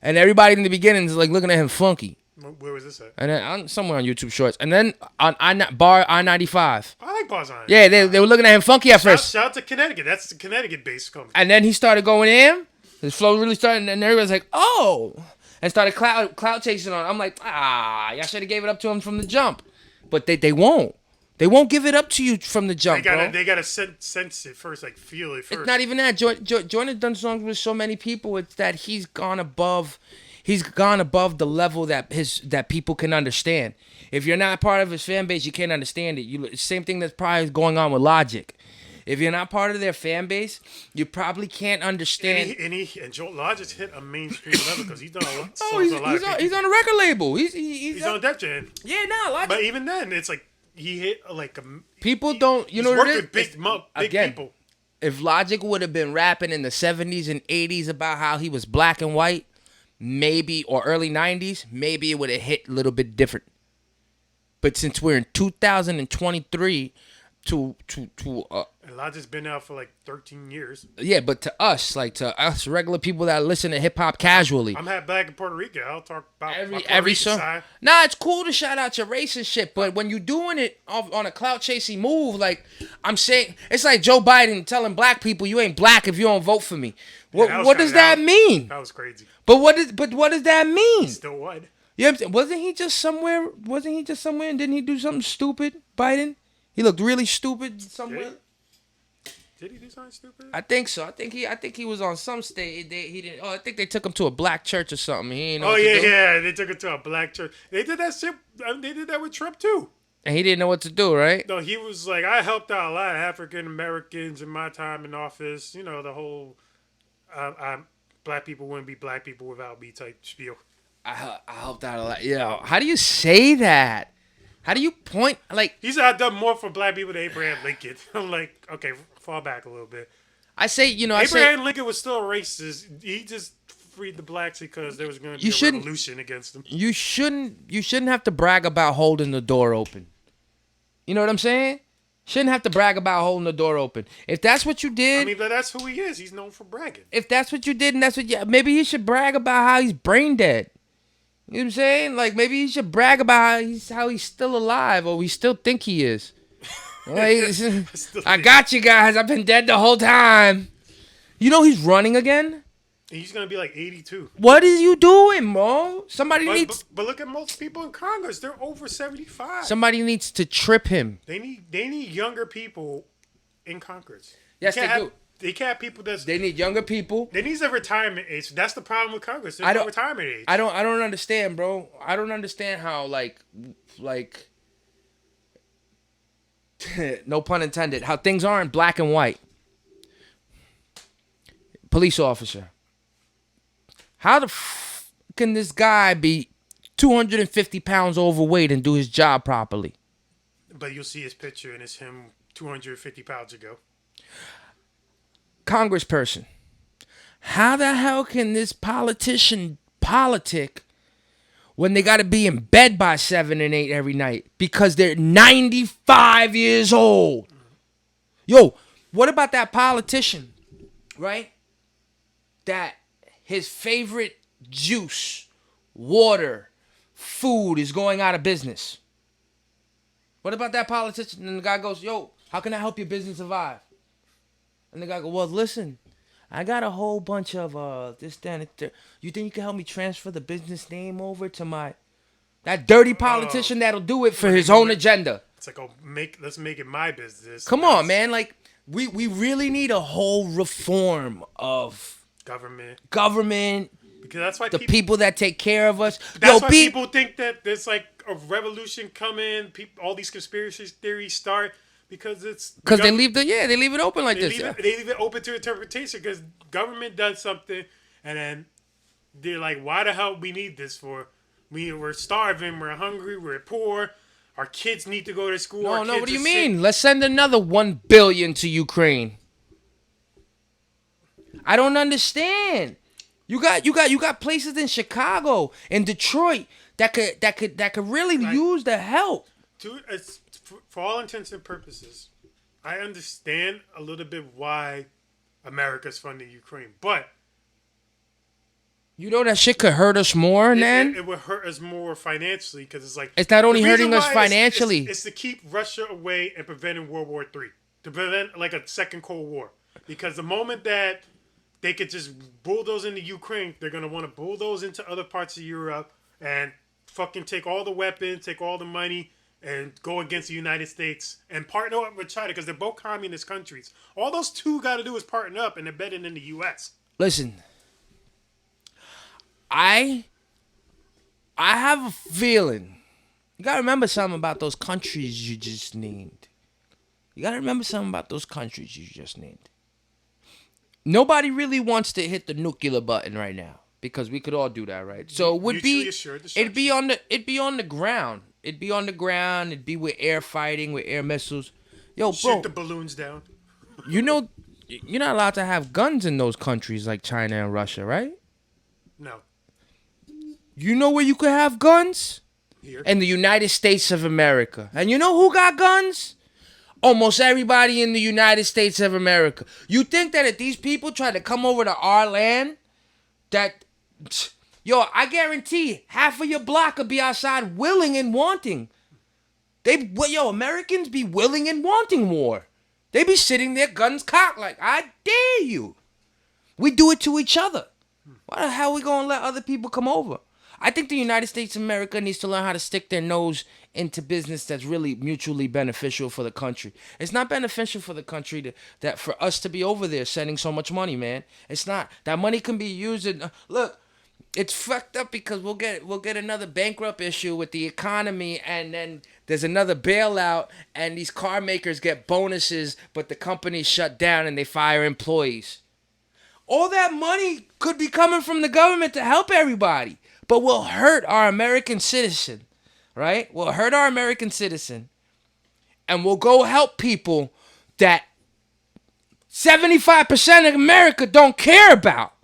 and everybody in the beginning is like looking at him funky. Where was this at? And then somewhere on YouTube Shorts, and then on bar I-95. I like Bars on. Yeah, they were looking at him funky at first. Shout out to Connecticut. That's the Connecticut-based company. And then he started going in. His flow really started, and everybody's like, "Oh!" and started cloud chasing on. I'm like, y'all should have gave it up to him from the jump, but they won't. They won't give it up to you from the jump, bro. They gotta sense it first, like feel it first. It's not even that. Joyner's done songs with so many people. It's that he's gone above. He's gone above the level that people can understand. If you're not part of his fan base, you can't understand it. Same thing that's probably going on with Logic. If you're not part of their fan base, you probably can't understand. And Joe Logic's hit a mainstream level because he's done a lot. He's on a record label. He's on Def Jam. Yeah, Logic. But even then, it's like he hit like a. People don't. You know what it is? Big people. If Logic would have been rapping in the 70s and 80s about how he was black and white, maybe, or early 90s, maybe it would have hit a little bit different. But since we're in 2023, and Logic's been out for like 13 years. Yeah, but to us regular people that listen to hip hop casually, I'm half black in Puerto Rico. I'll talk about every song. Side. Nah, it's cool to shout out your race and shit, but when you're doing it on a clout chasing move, like I'm saying, it's like Joe Biden telling black people you ain't black if you don't vote for me. What does that mean? That was crazy. But what does that mean? Still what? You know what I'm saying? Wasn't he just somewhere? And didn't he do something stupid? Biden? He looked really stupid somewhere. Did he do something stupid? I think so. I think he was on some stage. He didn't. Oh, I think they took him to a black church or something. He didn't know. Yeah. They took him to a black church. They did that shit. They did that with Trump too. And he didn't know what to do, right? No, he was like, I helped out a lot of African Americans in my time in office. You know, the whole black people wouldn't be black people without me type spiel. I helped out a lot. Yo, how do you say that? How do you point? Like, he said, I've done more for black people than Abraham Lincoln. I'm like, okay, fall back a little bit. I say, Abraham Lincoln was still a racist. He just freed the blacks because there was going to be a revolution against them. You shouldn't have to brag about holding the door open. You know what I'm saying? Shouldn't have to brag about holding the door open. If that's what you did, I mean, but that's who he is. He's known for bragging. If that's what you did, and maybe he should brag about how he's brain dead. You know what I'm saying? Like, maybe he should brag about how he's still alive, or we still think he is. Like, I got you guys. I've been dead the whole time. You know he's running again? He's going to be like 82. What is you doing, bro? Somebody needs... But look at most people in Congress. They're over 75. Somebody needs to trip him. They need younger people in Congress. Yes, they do. They can't have people that's... They need younger people. They need a retirement age. That's the problem with Congress. There's no retirement age. I don't understand, bro. I don't understand how, like... no pun intended. How things aren't black and white. Police officer. How the can this guy be 250 pounds overweight and do his job properly? But you'll see his picture and it's him 250 pounds ago. Congressperson. How the hell can this politician politic when they got to be in bed by 7 and 8 every night because they're 95 years old? Yo, what about that politician, right? That his favorite juice, water, food is going out of business. What about that politician? And the guy goes, yo, how can I help your business survive? And the guy goes, well, listen, I got a whole bunch of this, that, and the third. You think you can help me transfer the business name over to my... That dirty politician that'll do it for his own agenda. It's like, let's make it my business. Come on, man. Like, we really need a whole reform of government. Because that's why the people that take care of us. That's why people think that there's like a revolution coming. All these conspiracy theories start because they leave it open like this. They leave it open to interpretation because government does something, and then they're like, "Why the hell we need this for? We're starving. We're hungry. We're poor. Our kids need to go to school." No. What do you mean? Let's send another $1 billion to Ukraine. I don't understand. You got places in Chicago and Detroit that could really use the help. For all intents and purposes, I understand a little bit why America's funding Ukraine, but you know that shit could hurt us more, man. It would hurt us more financially because it's like it's not only hurting us financially. It's to keep Russia away and preventing World War III, to prevent like a second Cold War. Because the moment that they could just bulldoze into Ukraine, they're gonna want to bulldoze into other parts of Europe and fucking take all the weapons, take all the money, and go against the United States and partner up with China because they're both communist countries. All those two got to do is partner up, and they're better than the U.S. Listen, I have a feeling. You gotta remember something about those countries you just named. Nobody really wants to hit the nuclear button right now because we could all do that, right? So it would be it'd be on the ground. It'd be on the ground. It'd be with air fighting, with air missiles. Yo, bro, shoot the balloons down. You know, you're not allowed to have guns in those countries like China and Russia, right? No. You know where you could have guns? Here. In the United States of America. And you know who got guns? Almost everybody in the United States of America. You think that if these people try to come over to our land, that, yo, I guarantee half of your block will be outside willing and wanting. Americans be willing and wanting war. They be sitting there, guns cocked, like, I dare you. We do it to each other. Why the hell we gonna let other people come over? I think the United States of America needs to learn how to stick their nose into business that's really mutually beneficial for the country. It's not beneficial for the country that for us to be over there sending so much money, man. It's not. That money can be used in, look, it's fucked up because we'll get another bankrupt issue with the economy, and then there's another bailout, and these car makers get bonuses, but the companies shut down and they fire employees. All that money could be coming from the government to help everybody, but will hurt our American citizen, right? We'll hurt our American citizen, and we'll go help people that 75% of America don't care about.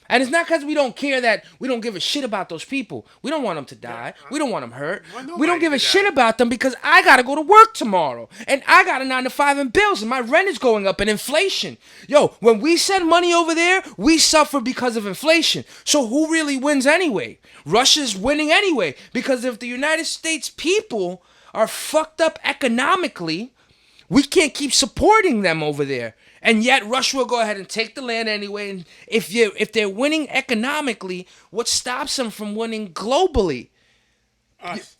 And it's not because we don't care that we don't give a shit about those people. We don't want them to die. We don't want them hurt. We don't give a shit about them because I got to go to work tomorrow. And I got a 9-to-5 and bills, and my rent is going up and inflation. Yo, when we send money over there, we suffer because of inflation. So who really wins anyway? Russia's winning anyway. Because if the United States people are fucked up economically, we can't keep supporting them over there. And yet Russia will go ahead and take the land anyway. And if they're winning economically, what stops them from winning globally?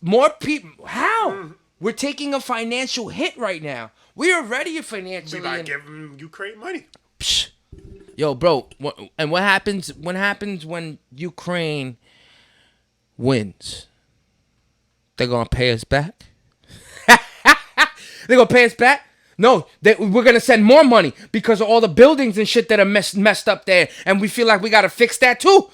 More people. How? We're taking a financial hit right now. We are already financially. We gotta give them Ukraine money. Psh. Yo, bro. And what happens when Ukraine wins? They're gonna pay us back. They're gonna pay us back. No, we're going to send more money because of all the buildings and shit that are messed up there. And we feel like we got to fix that too.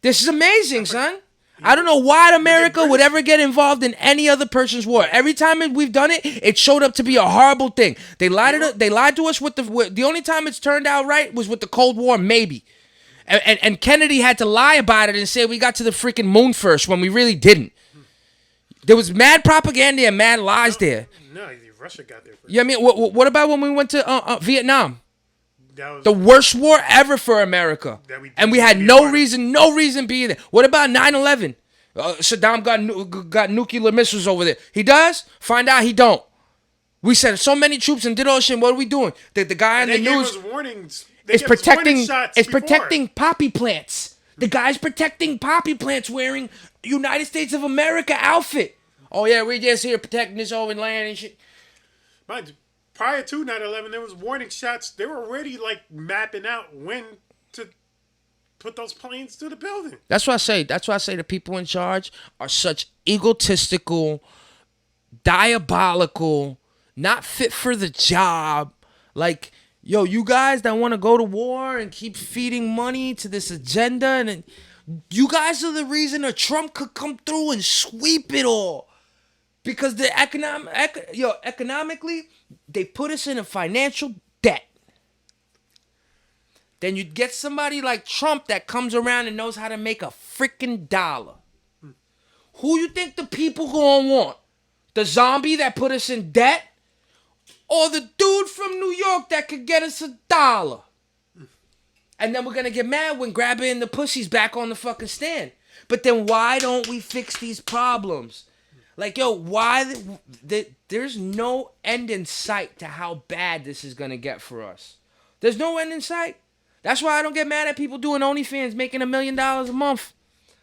This is amazing, son. I don't know why America would ever get involved in any other person's war. Every time we've done it, it showed up to be a horrible thing. They lied to us with the only time it's turned out right was with the Cold War, maybe. And Kennedy had to lie about it and say we got to the freaking moon first when we really didn't. There was mad propaganda and mad lies there. No, Russia got there first. Yeah, I mean, what about when we went to Vietnam? That was the worst war ever for America. And we had no reason being there. What about 9/11? Saddam got nuclear missiles over there. He does? Find out he don't. We sent so many troops and did all shit. What are we doing? The guy in the news is protecting poppy plants. The guy's protecting poppy plants wearing United States of America outfit. Oh yeah, we just here protecting this over land and shit. Mind you, prior to 9/11, there was warning shots. They were already like mapping out when to put those planes to the building. That's what I say. That's why I say the people in charge are such egotistical, diabolical, not fit for the job. Like, yo, you guys that want to go to war and keep feeding money to this agenda, and you guys are the reason that Trump could come through and sweep it all. Because the economically, they put us in a financial debt. Then you get somebody like Trump that comes around and knows how to make a freaking dollar. Who you think the people gonna want? The zombie that put us in debt? Or the dude from New York that could get us $1? And then we're gonna get mad when Grabber and the Pussy's back on the fucking stand. But then why don't we fix these problems? Like, yo, why? There's no end in sight to how bad this is gonna get for us. There's no end in sight. That's why I don't get mad at people doing OnlyFans making $1 million a month.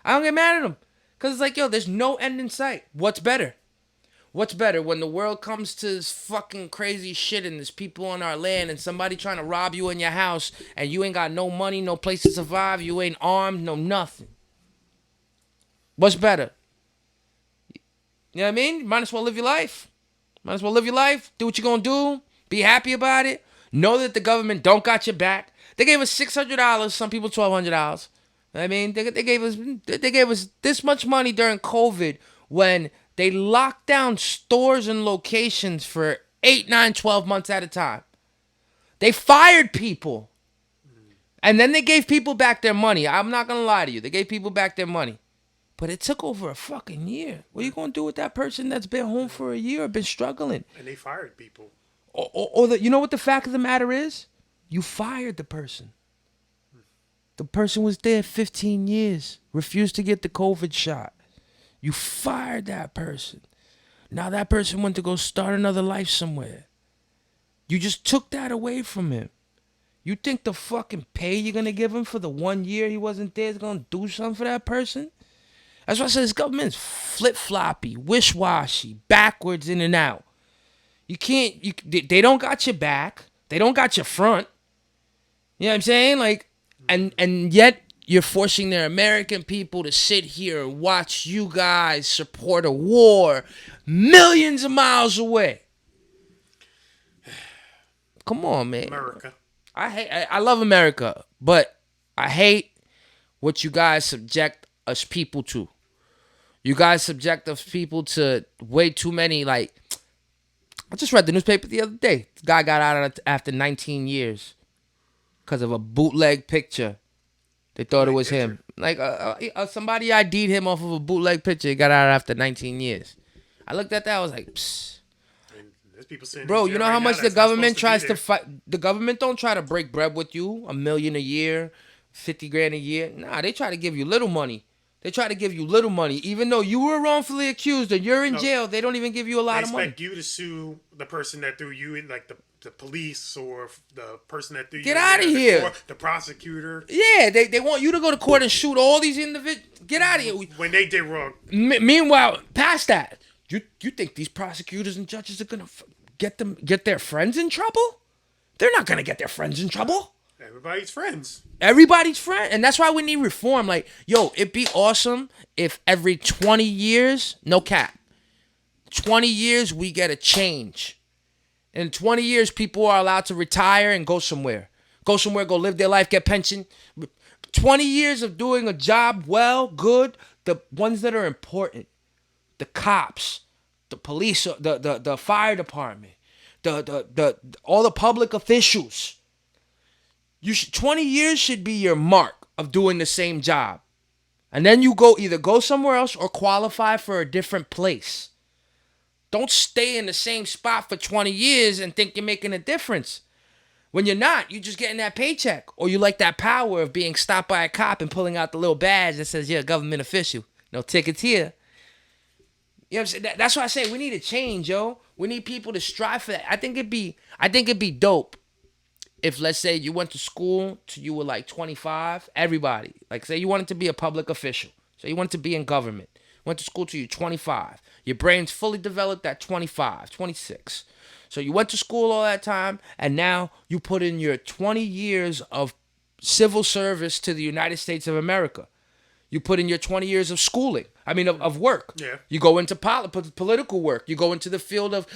I don't get mad at them. Because it's like, yo, there's no end in sight. What's better? What's better when the world comes to this fucking crazy shit and there's people on our land and somebody trying to rob you in your house and you ain't got no money, no place to survive, you ain't armed, no nothing. What's better? You know what I mean? Might as well live your life. Might as well live your life. Do what you're going to do. Be happy about it. Know that the government don't got your back. They gave us $600. Some people $1,200. I mean, they gave us this much money during COVID when they locked down stores and locations for 8, 9, 12 months at a time. They fired people. And then they gave people back their money. I'm not going to lie to you. They gave people back their money. But it took over a fucking year. What are you going to do with that person that's been home for a year or been struggling? And they fired people. You know what the fact of the matter is? You fired the person. The person was there 15 years, refused to get the COVID shot. You fired that person. Now that person went to go start another life somewhere. You just took that away from him. You think the fucking pay you're going to give him for the 1 year he wasn't there is going to do something for that person? That's why I said this government's flip-floppy, wish-washy, backwards in and out. You can't, they don't got your back. They don't got your front. You know what I'm saying? Like, and yet you're forcing their American people to sit here and watch you guys support a war millions of miles away. Come on, man. America. I love America, but I hate what you guys subject us people to. You guys subject us people to way too many, like, I just read the newspaper the other day. This guy got out after 19 years because of a bootleg picture. They thought it was him. Like, somebody ID'd him off of a bootleg picture. He got out after 19 years. I looked at that. I was like, psst. There's people saying, bro, you know how much the government tries to fight? The government don't try to break bread with you. $1 million a year, 50 grand a year. Nah, they try to give you little money. They try to give you little money. Even though you were wrongfully accused and you're in jail, they don't even give you a lot of money. They expect you to sue the person that threw you in, like the police or the person that threw you in. Get out of here. The prosecutor. Yeah, they want you to go to court and shoot all these individuals. Get out of here. When they did wrong. Meanwhile, past that, you think these prosecutors and judges are going to get their friends in trouble? They're not going to get their friends in trouble. Everybody's friends. Everybody's friend. And that's why we need reform. Like, yo, it'd be awesome if every 20 years, no cap, 20 years we get a change. In 20 years, people are allowed to retire and go somewhere. Go live their life, get pension. 20 years of doing a job well, good. The ones that are important. The cops, the police, the fire department, the all the public officials. 20 years should be your mark of doing the same job. And then you either go somewhere else or qualify for a different place. Don't stay in the same spot for 20 years and think you're making a difference. When you're not, you're just getting that paycheck. Or you like that power of being stopped by a cop and pulling out the little badge that says you're a government official. No tickets here. You know what I'm saying? That's why I say we need a change, yo. We need people to strive for that. I think it'd be dope if, let's say, you went to school till you were like 25, everybody, like say you wanted to be a public official, So you wanted to be in government. Went to school till you're 25. Your brain's fully developed at 25, 26. So you went to school all that time, and now you put in your 20 years of civil service to the United States of America. You put in your 20 years of schooling. I mean, of work. Yeah. You go into political work. You go into the field of,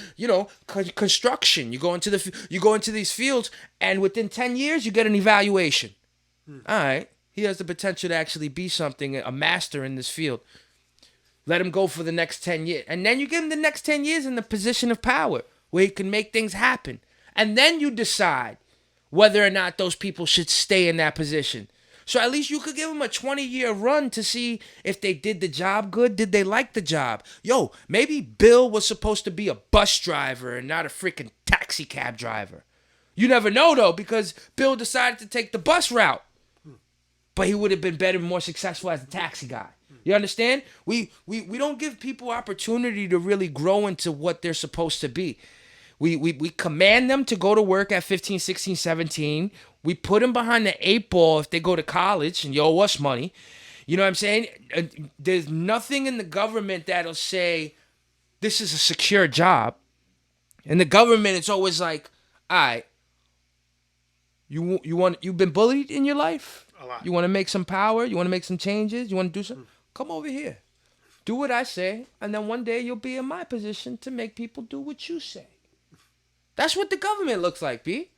construction. You go into these fields, and within 10 years, you get an evaluation. All right. He has the potential to actually be something, a master in this field. Let him go for the next 10 years. And then you give him the next 10 years in the position of power where he can make things happen. And then you decide whether or not those people should stay in that position. So at least you could give them a 20-year run to see if they did the job good. Did they like the job? Yo, maybe Bill was supposed to be a bus driver and not a freaking taxi cab driver. You never know, though, because Bill decided to take the bus route. But he would have been better and more successful as a taxi guy. You understand? We don't give people opportunity to really grow into what they're supposed to be. We command them to go to work at 15, 16, 17. We put them behind the 8 ball if they go to college and you owe us money. You know what I'm saying? There's nothing in the government that'll say this is a secure job. In the government, it's always like, all right, you've been bullied in your life? A lot. You want to make some power? You want to make some changes? You want to do something? Come over here. Do what I say, and then one day you'll be in my position to make people do what you say. That's what the government looks like, B.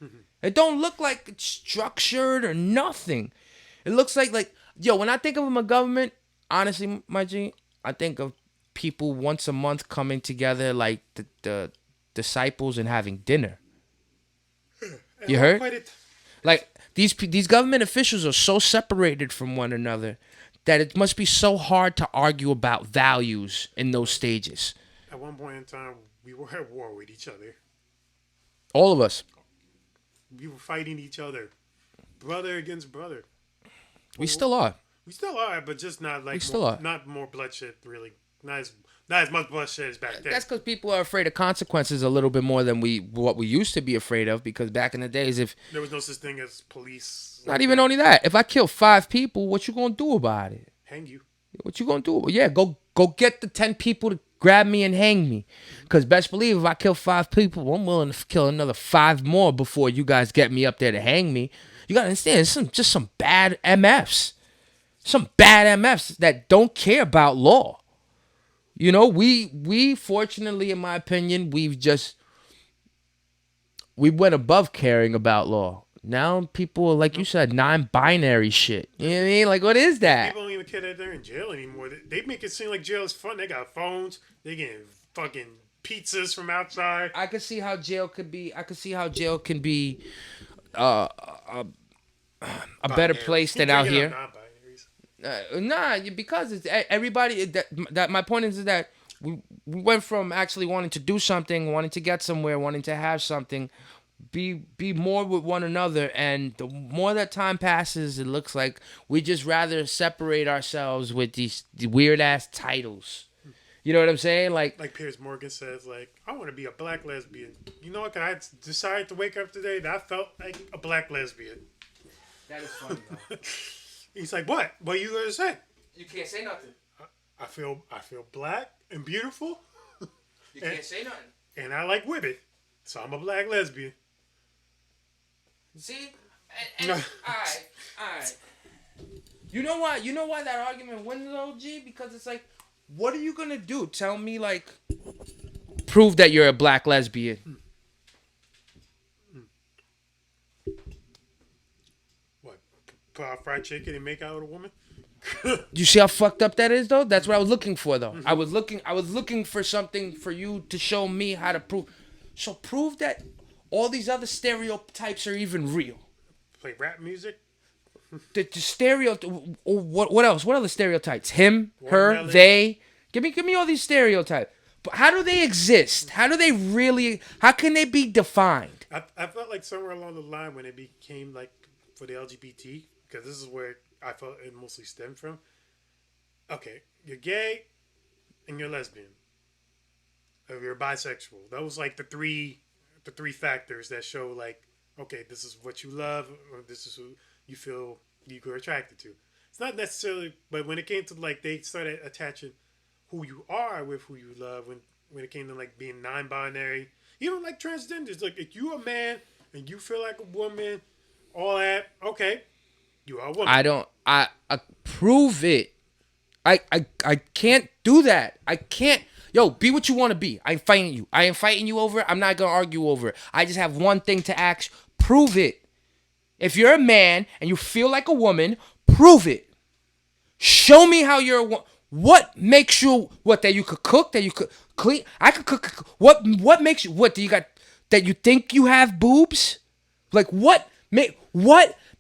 It don't look like it's structured or nothing. It looks like when I think of my government, honestly, my G, I think of people once a month coming together like the disciples and having dinner. You heard? Like these government officials are so separated from one another that it must be so hard to argue about values in those stages. At one point in time, we were at war with each other. All of us. We were fighting each other, brother against brother. We still are. We still are, but just not like not more bloodshed. Really, not as much bloodshed as back then. That's because people are afraid of consequences a little bit more than what we used to be afraid of. Because back in the days, if there was no such thing as police. Not even only that. If I kill 5 people, what you gonna do about it? Hang you. What you gonna do? Yeah, go get the 10 people to grab me and hang me. Because best believe if I kill 5 people, I'm willing to kill another 5 more before you guys get me up there to hang me. You gotta understand, it's just some bad MFs. Some bad MFs that don't care about law. You know, we fortunately, in my opinion, we went above caring about law. Now people are, like you said, non-binary shit. You know what I mean? Like, what is that? People don't even care that they're in jail anymore. They make it seem like jail is fun. They got phones. They getting fucking pizzas from outside. I could see how jail could be. I could see how jail can be a better place than out here. Because it's everybody. That my point is that we went from actually wanting to do something, wanting to get somewhere, wanting to have something. Be more with one another, and the more that time passes, it looks like we just rather separate ourselves with these weird ass titles. You know what I'm saying? Like Piers Morgan says, I want to be a black lesbian. You know what? I decided to wake up today that I felt like a black lesbian. That is funny, though. He's like, what? What are you gonna say? You can't say nothing. I feel black and beautiful. You can't say nothing. And I like women, so I'm a black lesbian. See? All right. You know why that argument wins, though, G? Because it's like, what are you gonna do? Tell me, prove that you're a black lesbian. What? Put out fried chicken and make out with a woman? You see how fucked up that is, though? That's what I was looking for, though. Mm-hmm. I was looking for something for you to show me how to prove. So prove that all these other stereotypes are even real. Play rap music? The what else? What other stereotypes? Him, her, they. Give me all these stereotypes. But how do they exist? How do they really? How can they be defined? I felt like somewhere along the line when it became for the LGBT, because this is where I felt it mostly stemmed from. Okay, you're gay and you're lesbian. Or you're bisexual. Those the three factors that show okay, this is what you love, or this is who you feel you are attracted to. it's not necessarily, but when it came to like they started attaching who you are with who you love. When it came to like being non-binary, even like transgenders, like if you a man and you feel like a woman, all that, okay, you are a woman. I don't. I prove it. I can't do that. I can't. Yo, be what you want to be. I ain't fighting you. I ain't fighting you over it. I'm not gonna argue over it. I just have one thing to ask. Prove it. If you're a man and you feel like a woman, prove it. Show me how you're a woman. What makes you what that you could cook, that you could clean? I could cook. What makes you what do you got that you think you have boobs? Like what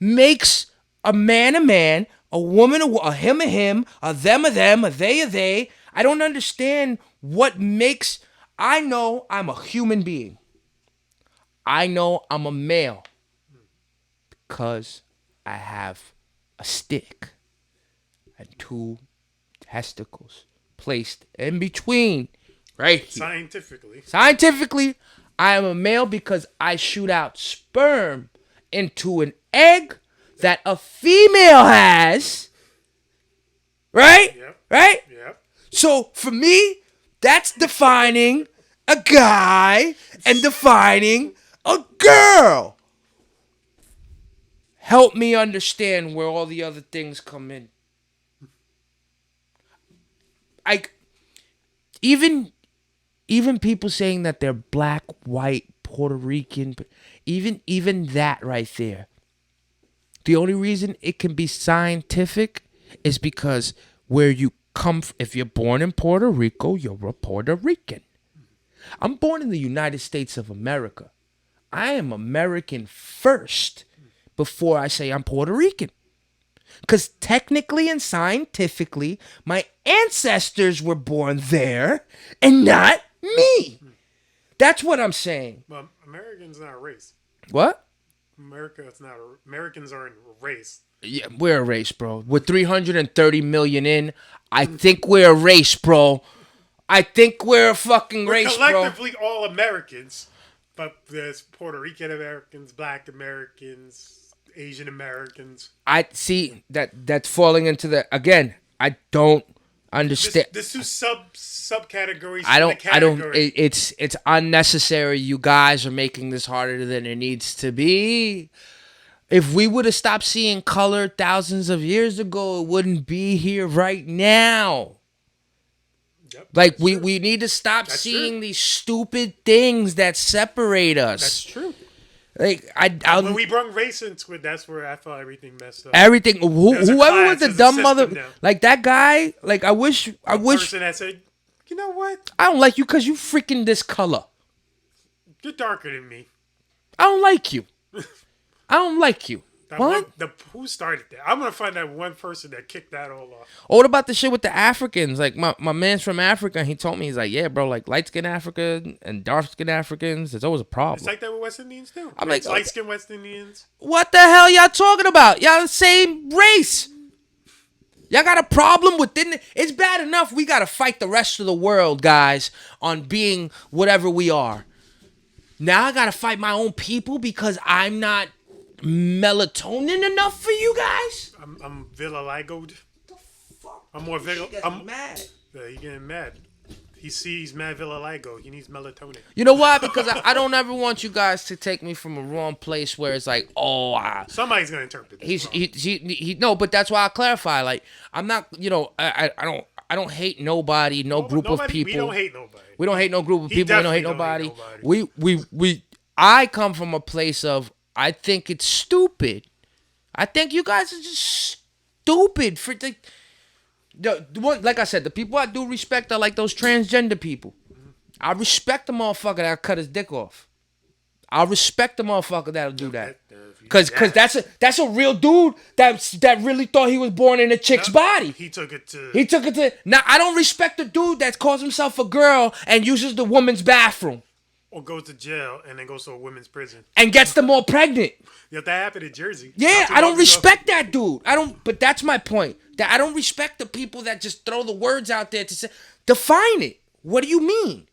makes a man, a woman a him, a them, a they? I don't understand what makes. I know I'm a human being. I know I'm a male because I have a stick and two testicles placed in between, right here. Scientifically, I am a male because I shoot out sperm into an egg that a female has. Right? Yep. Right? Yep. So for me, that's defining a guy and defining a girl. Help me understand where all the other things come in. Even people saying that they're black, white, Puerto Rican, even that right there. The only reason it can be scientific is because where you come from, if you're born in Puerto Rico, you're a Puerto Rican. I'm born in the United States of America. I am American first before I say I'm Puerto Rican. Because technically and scientifically, my ancestors were born there and not me. That's what I'm saying. Well, Americans not a race. What? Americans aren't a race. Yeah, we're a race, bro. We're 330 million in. I think we're a race, bro. I think we're a fucking race, bro. We're collectively all Americans, but there's Puerto Rican Americans, Black Americans, Asian Americans. I see that's falling into the again. I don't understand. There's two subcategories. I don't. It's unnecessary. You guys are making this harder than it needs to be. If we would have stopped seeing color thousands of years ago, it wouldn't be here right now. Yep, like we need to stop seeing these stupid things that separate us. That's true. Like when we brought race into it, that's where I thought everything messed up. Everything. Whoever was the dumb mother, like that guy. Like I wish. Person that said, you know what? I don't like you because you freaking this color. You're darker than me. I don't like you. I don't like you. What? Who started that? I'm gonna find that one person that kicked that all off. Oh, what about the shit with the Africans? Like my man's from Africa, and he told me, he's like, yeah, bro, like light skinned African and dark skinned Africans, there's always a problem. It's like that with West Indians too. I'm like light skinned West Indians. What the hell y'all talking about? Y'all the same race. Y'all got a problem within it's bad enough we gotta fight the rest of the world, guys, on being whatever we are. Now I gotta fight my own people because I'm not melatonin enough for you guys? I'm vitiligoed. The fuck? I'm more vitiligo. I'm mad. Yeah, he getting mad. He sees mad vitiligo. He needs melatonin. You know why? Because I don't ever want you guys to take me from a wrong place where it's like, somebody's gonna interpret this he no, but that's why I clarify. Like I'm not, I don't hate nobody, group of people. We don't hate nobody. We don't hate no group of people. We don't hate nobody. I come from a place of I think it's stupid. I think you guys are just stupid for the one. Like I said, the people I do respect are like those transgender people. I respect the motherfucker that'll cut his dick off. I respect the motherfucker that'll do that. Cause that's a real dude that really thought he was born in a chick's body. He took it to. Now I don't respect the dude that calls himself a girl and uses the woman's bathroom. Or goes to jail and then goes to a women's prison. And gets them all pregnant. Yeah, that happened in Jersey. Yeah, I don't respect that dude. But that's my point. That I don't respect the people that just throw the words out there to say, define it. What do you mean?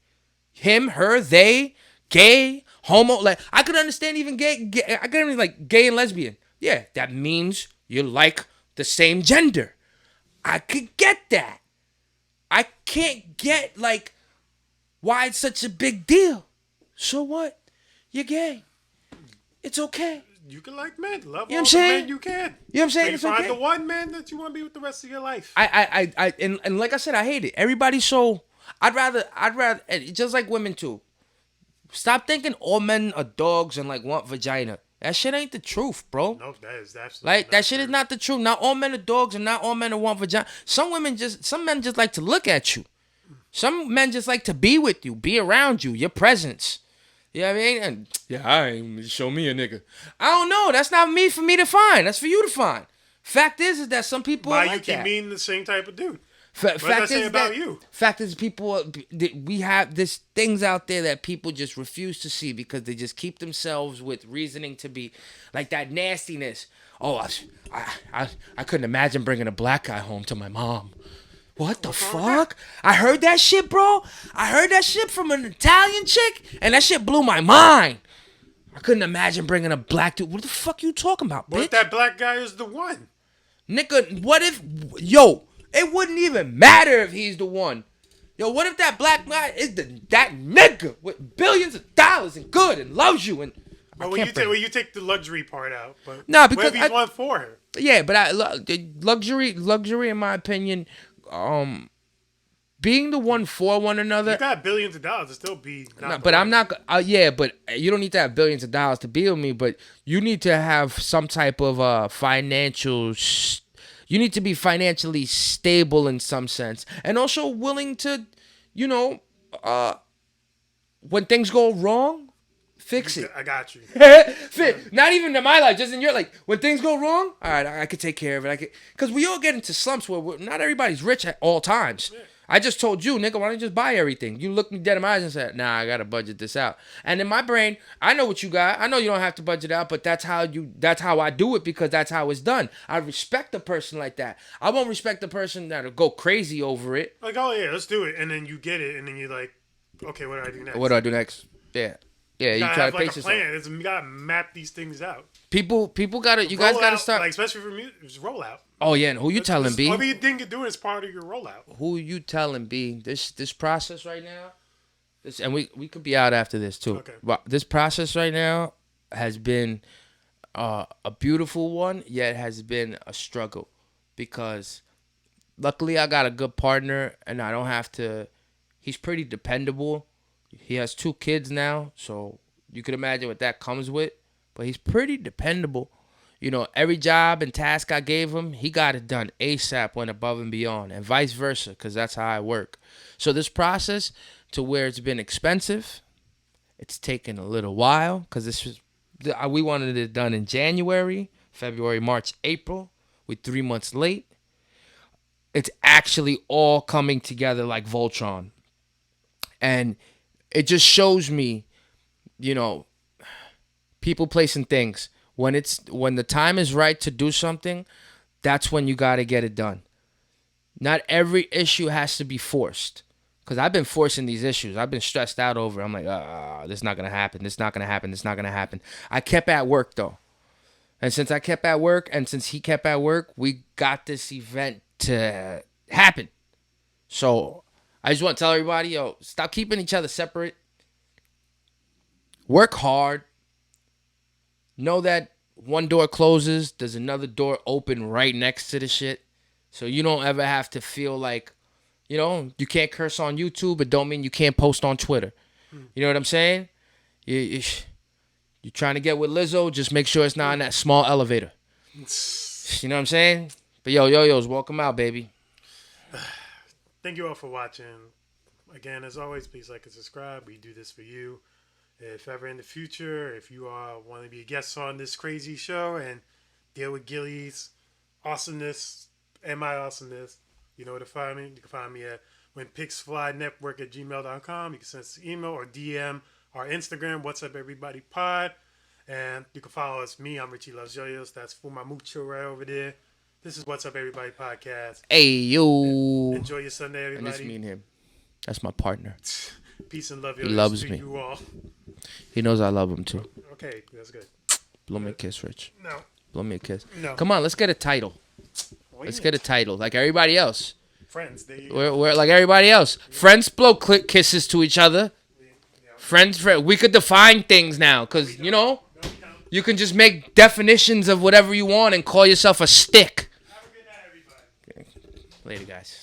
Him, her, they, gay, homo. Like, I could understand even gay I could understand like gay and lesbian. Yeah, that means you like the same gender. I could get that. I can't get, like, why it's such a big deal. So what? You're gay. It's okay. You can like men. Love You know what all I'm the saying? men you can. You know what I'm saying? So It's find okay. the one man that you want to be with the rest of your life. And like I said, I hate it. Everybody's so. I'd rather, just like women too. Stop thinking all men are dogs and like want vagina. That shit ain't the truth, bro. No, that is absolutely Like, not that shit true. is not the truth. Not all men are dogs and not all men want vagina. Some men just like to look at you. Some men just like to be with you, be around you, your presence. You know what I mean? And yeah, show me a nigga. I don't know. That's not me for me to find. That's for you to find. Fact is that some people Why are you like keep that. being the same type of dude? Fact does that say is about that, you? Fact is, we have this things out there that people just refuse to see because they just keep themselves with reasoning to be like that nastiness. Oh, I couldn't imagine bringing a black guy home to my mom. What the fuck? I heard that shit, bro. I heard that shit from an Italian chick, and that shit blew my mind. I couldn't imagine bringing a black dude. What the fuck you talking about, bitch? What if that black guy is the one? Nigga, what if... Yo, it wouldn't even matter if he's the one. Yo, what if that black guy is that nigga with billions of dollars and good and loves you and... But when you take the luxury part out, but Nah, because what if he's one for her? Yeah, but luxury, in my opinion, being the one for one another... You got billions of dollars to still be... but I'm not... yeah, but you don't need to have billions of dollars to be with me, but you need to have some type of financial... You need to be financially stable in some sense. And also willing to, when things go wrong, fix it. I got you. Not even in my life, just in your life. When things go wrong, all right, I could take care of it. Because we all get into slumps where not everybody's rich at all times. Yeah. I just told you, nigga, why don't you just buy everything? You looked me dead in my eyes and said, nah, I got to budget this out. And in my brain, I know what you got. I know you don't have to budget out, but that's how I do it because that's how it's done. I respect a person like that. I won't respect a person that'll go crazy over it. Like, oh, yeah, let's do it. And then you get it, and then you're like, okay, what do I do next? What do I do next? Yeah. Yeah, you try to pace yourself. Plan. You gotta map these things out. People gotta. You guys gotta start. Like, especially for music, it's rollout. Oh yeah, and who you telling, B? Everything you're doing is part of your rollout. Who you telling, B? This process right now, and we could be out after this too. Okay. But this process right now has been a beautiful one, yet has been a struggle because luckily I got a good partner and I don't have to. He's pretty dependable. He has 2 kids now, so you could imagine what that comes with. But he's pretty dependable. Every job and task I gave him, he got it done ASAP, went above and beyond, and vice versa, because that's how I work. So this process, to where it's been expensive, it's taken a little while, because we wanted it done in January, February, March, April. We're 3 months late. It's actually all coming together like Voltron. And it just shows me, people, place, and things. When the time is right to do something, that's when you got to get it done. Not every issue has to be forced. Because I've been forcing these issues. I've been stressed out over it. I'm like, this is not going to happen. This is not going to happen. This is not going to happen. I kept at work, though. And since I kept at work and since he kept at work, we got this event to happen. So I just want to tell everybody, stop keeping each other separate. Work hard. Know that one door closes, there's another door open right next to the shit. So you don't ever have to feel like, you can't curse on YouTube, but don't mean you can't post on Twitter. You know what I'm saying? You're trying to get with Lizzo, just make sure it's not in that small elevator. You know what I'm saying? But yo-yos, welcome out, baby. Thank you all for watching. Again, as always, please like and subscribe. We do this for you. If ever in the future, if you want to be a guest on this crazy show and deal with Gilly's awesomeness and my awesomeness, you know where to find me. You can find me at whenpigsflynetwork@gmail.com. You can send us an email or DM our Instagram, What's Up Everybody Pod. And you can follow us. I'm Richie Loves Yo-Yos. That's FUMA Mucho right over there. This is What's Up Everybody Podcast. Hey, yo. Enjoy your Sunday, everybody. And it's me and him. That's my partner. Peace and love. He loves me. You all. He knows I love him too. Okay, that's good. Blow me a kiss, Rich. No. Blow me a kiss. No. Come on, let's get a title. Let's get a title like everybody else. Friends. We're like everybody else. Friends blow kisses to each other. Friends, we could define things now, because, you know, you can just make definitions of whatever you want and call yourself a stick. Have a good night, everybody. Later, guys.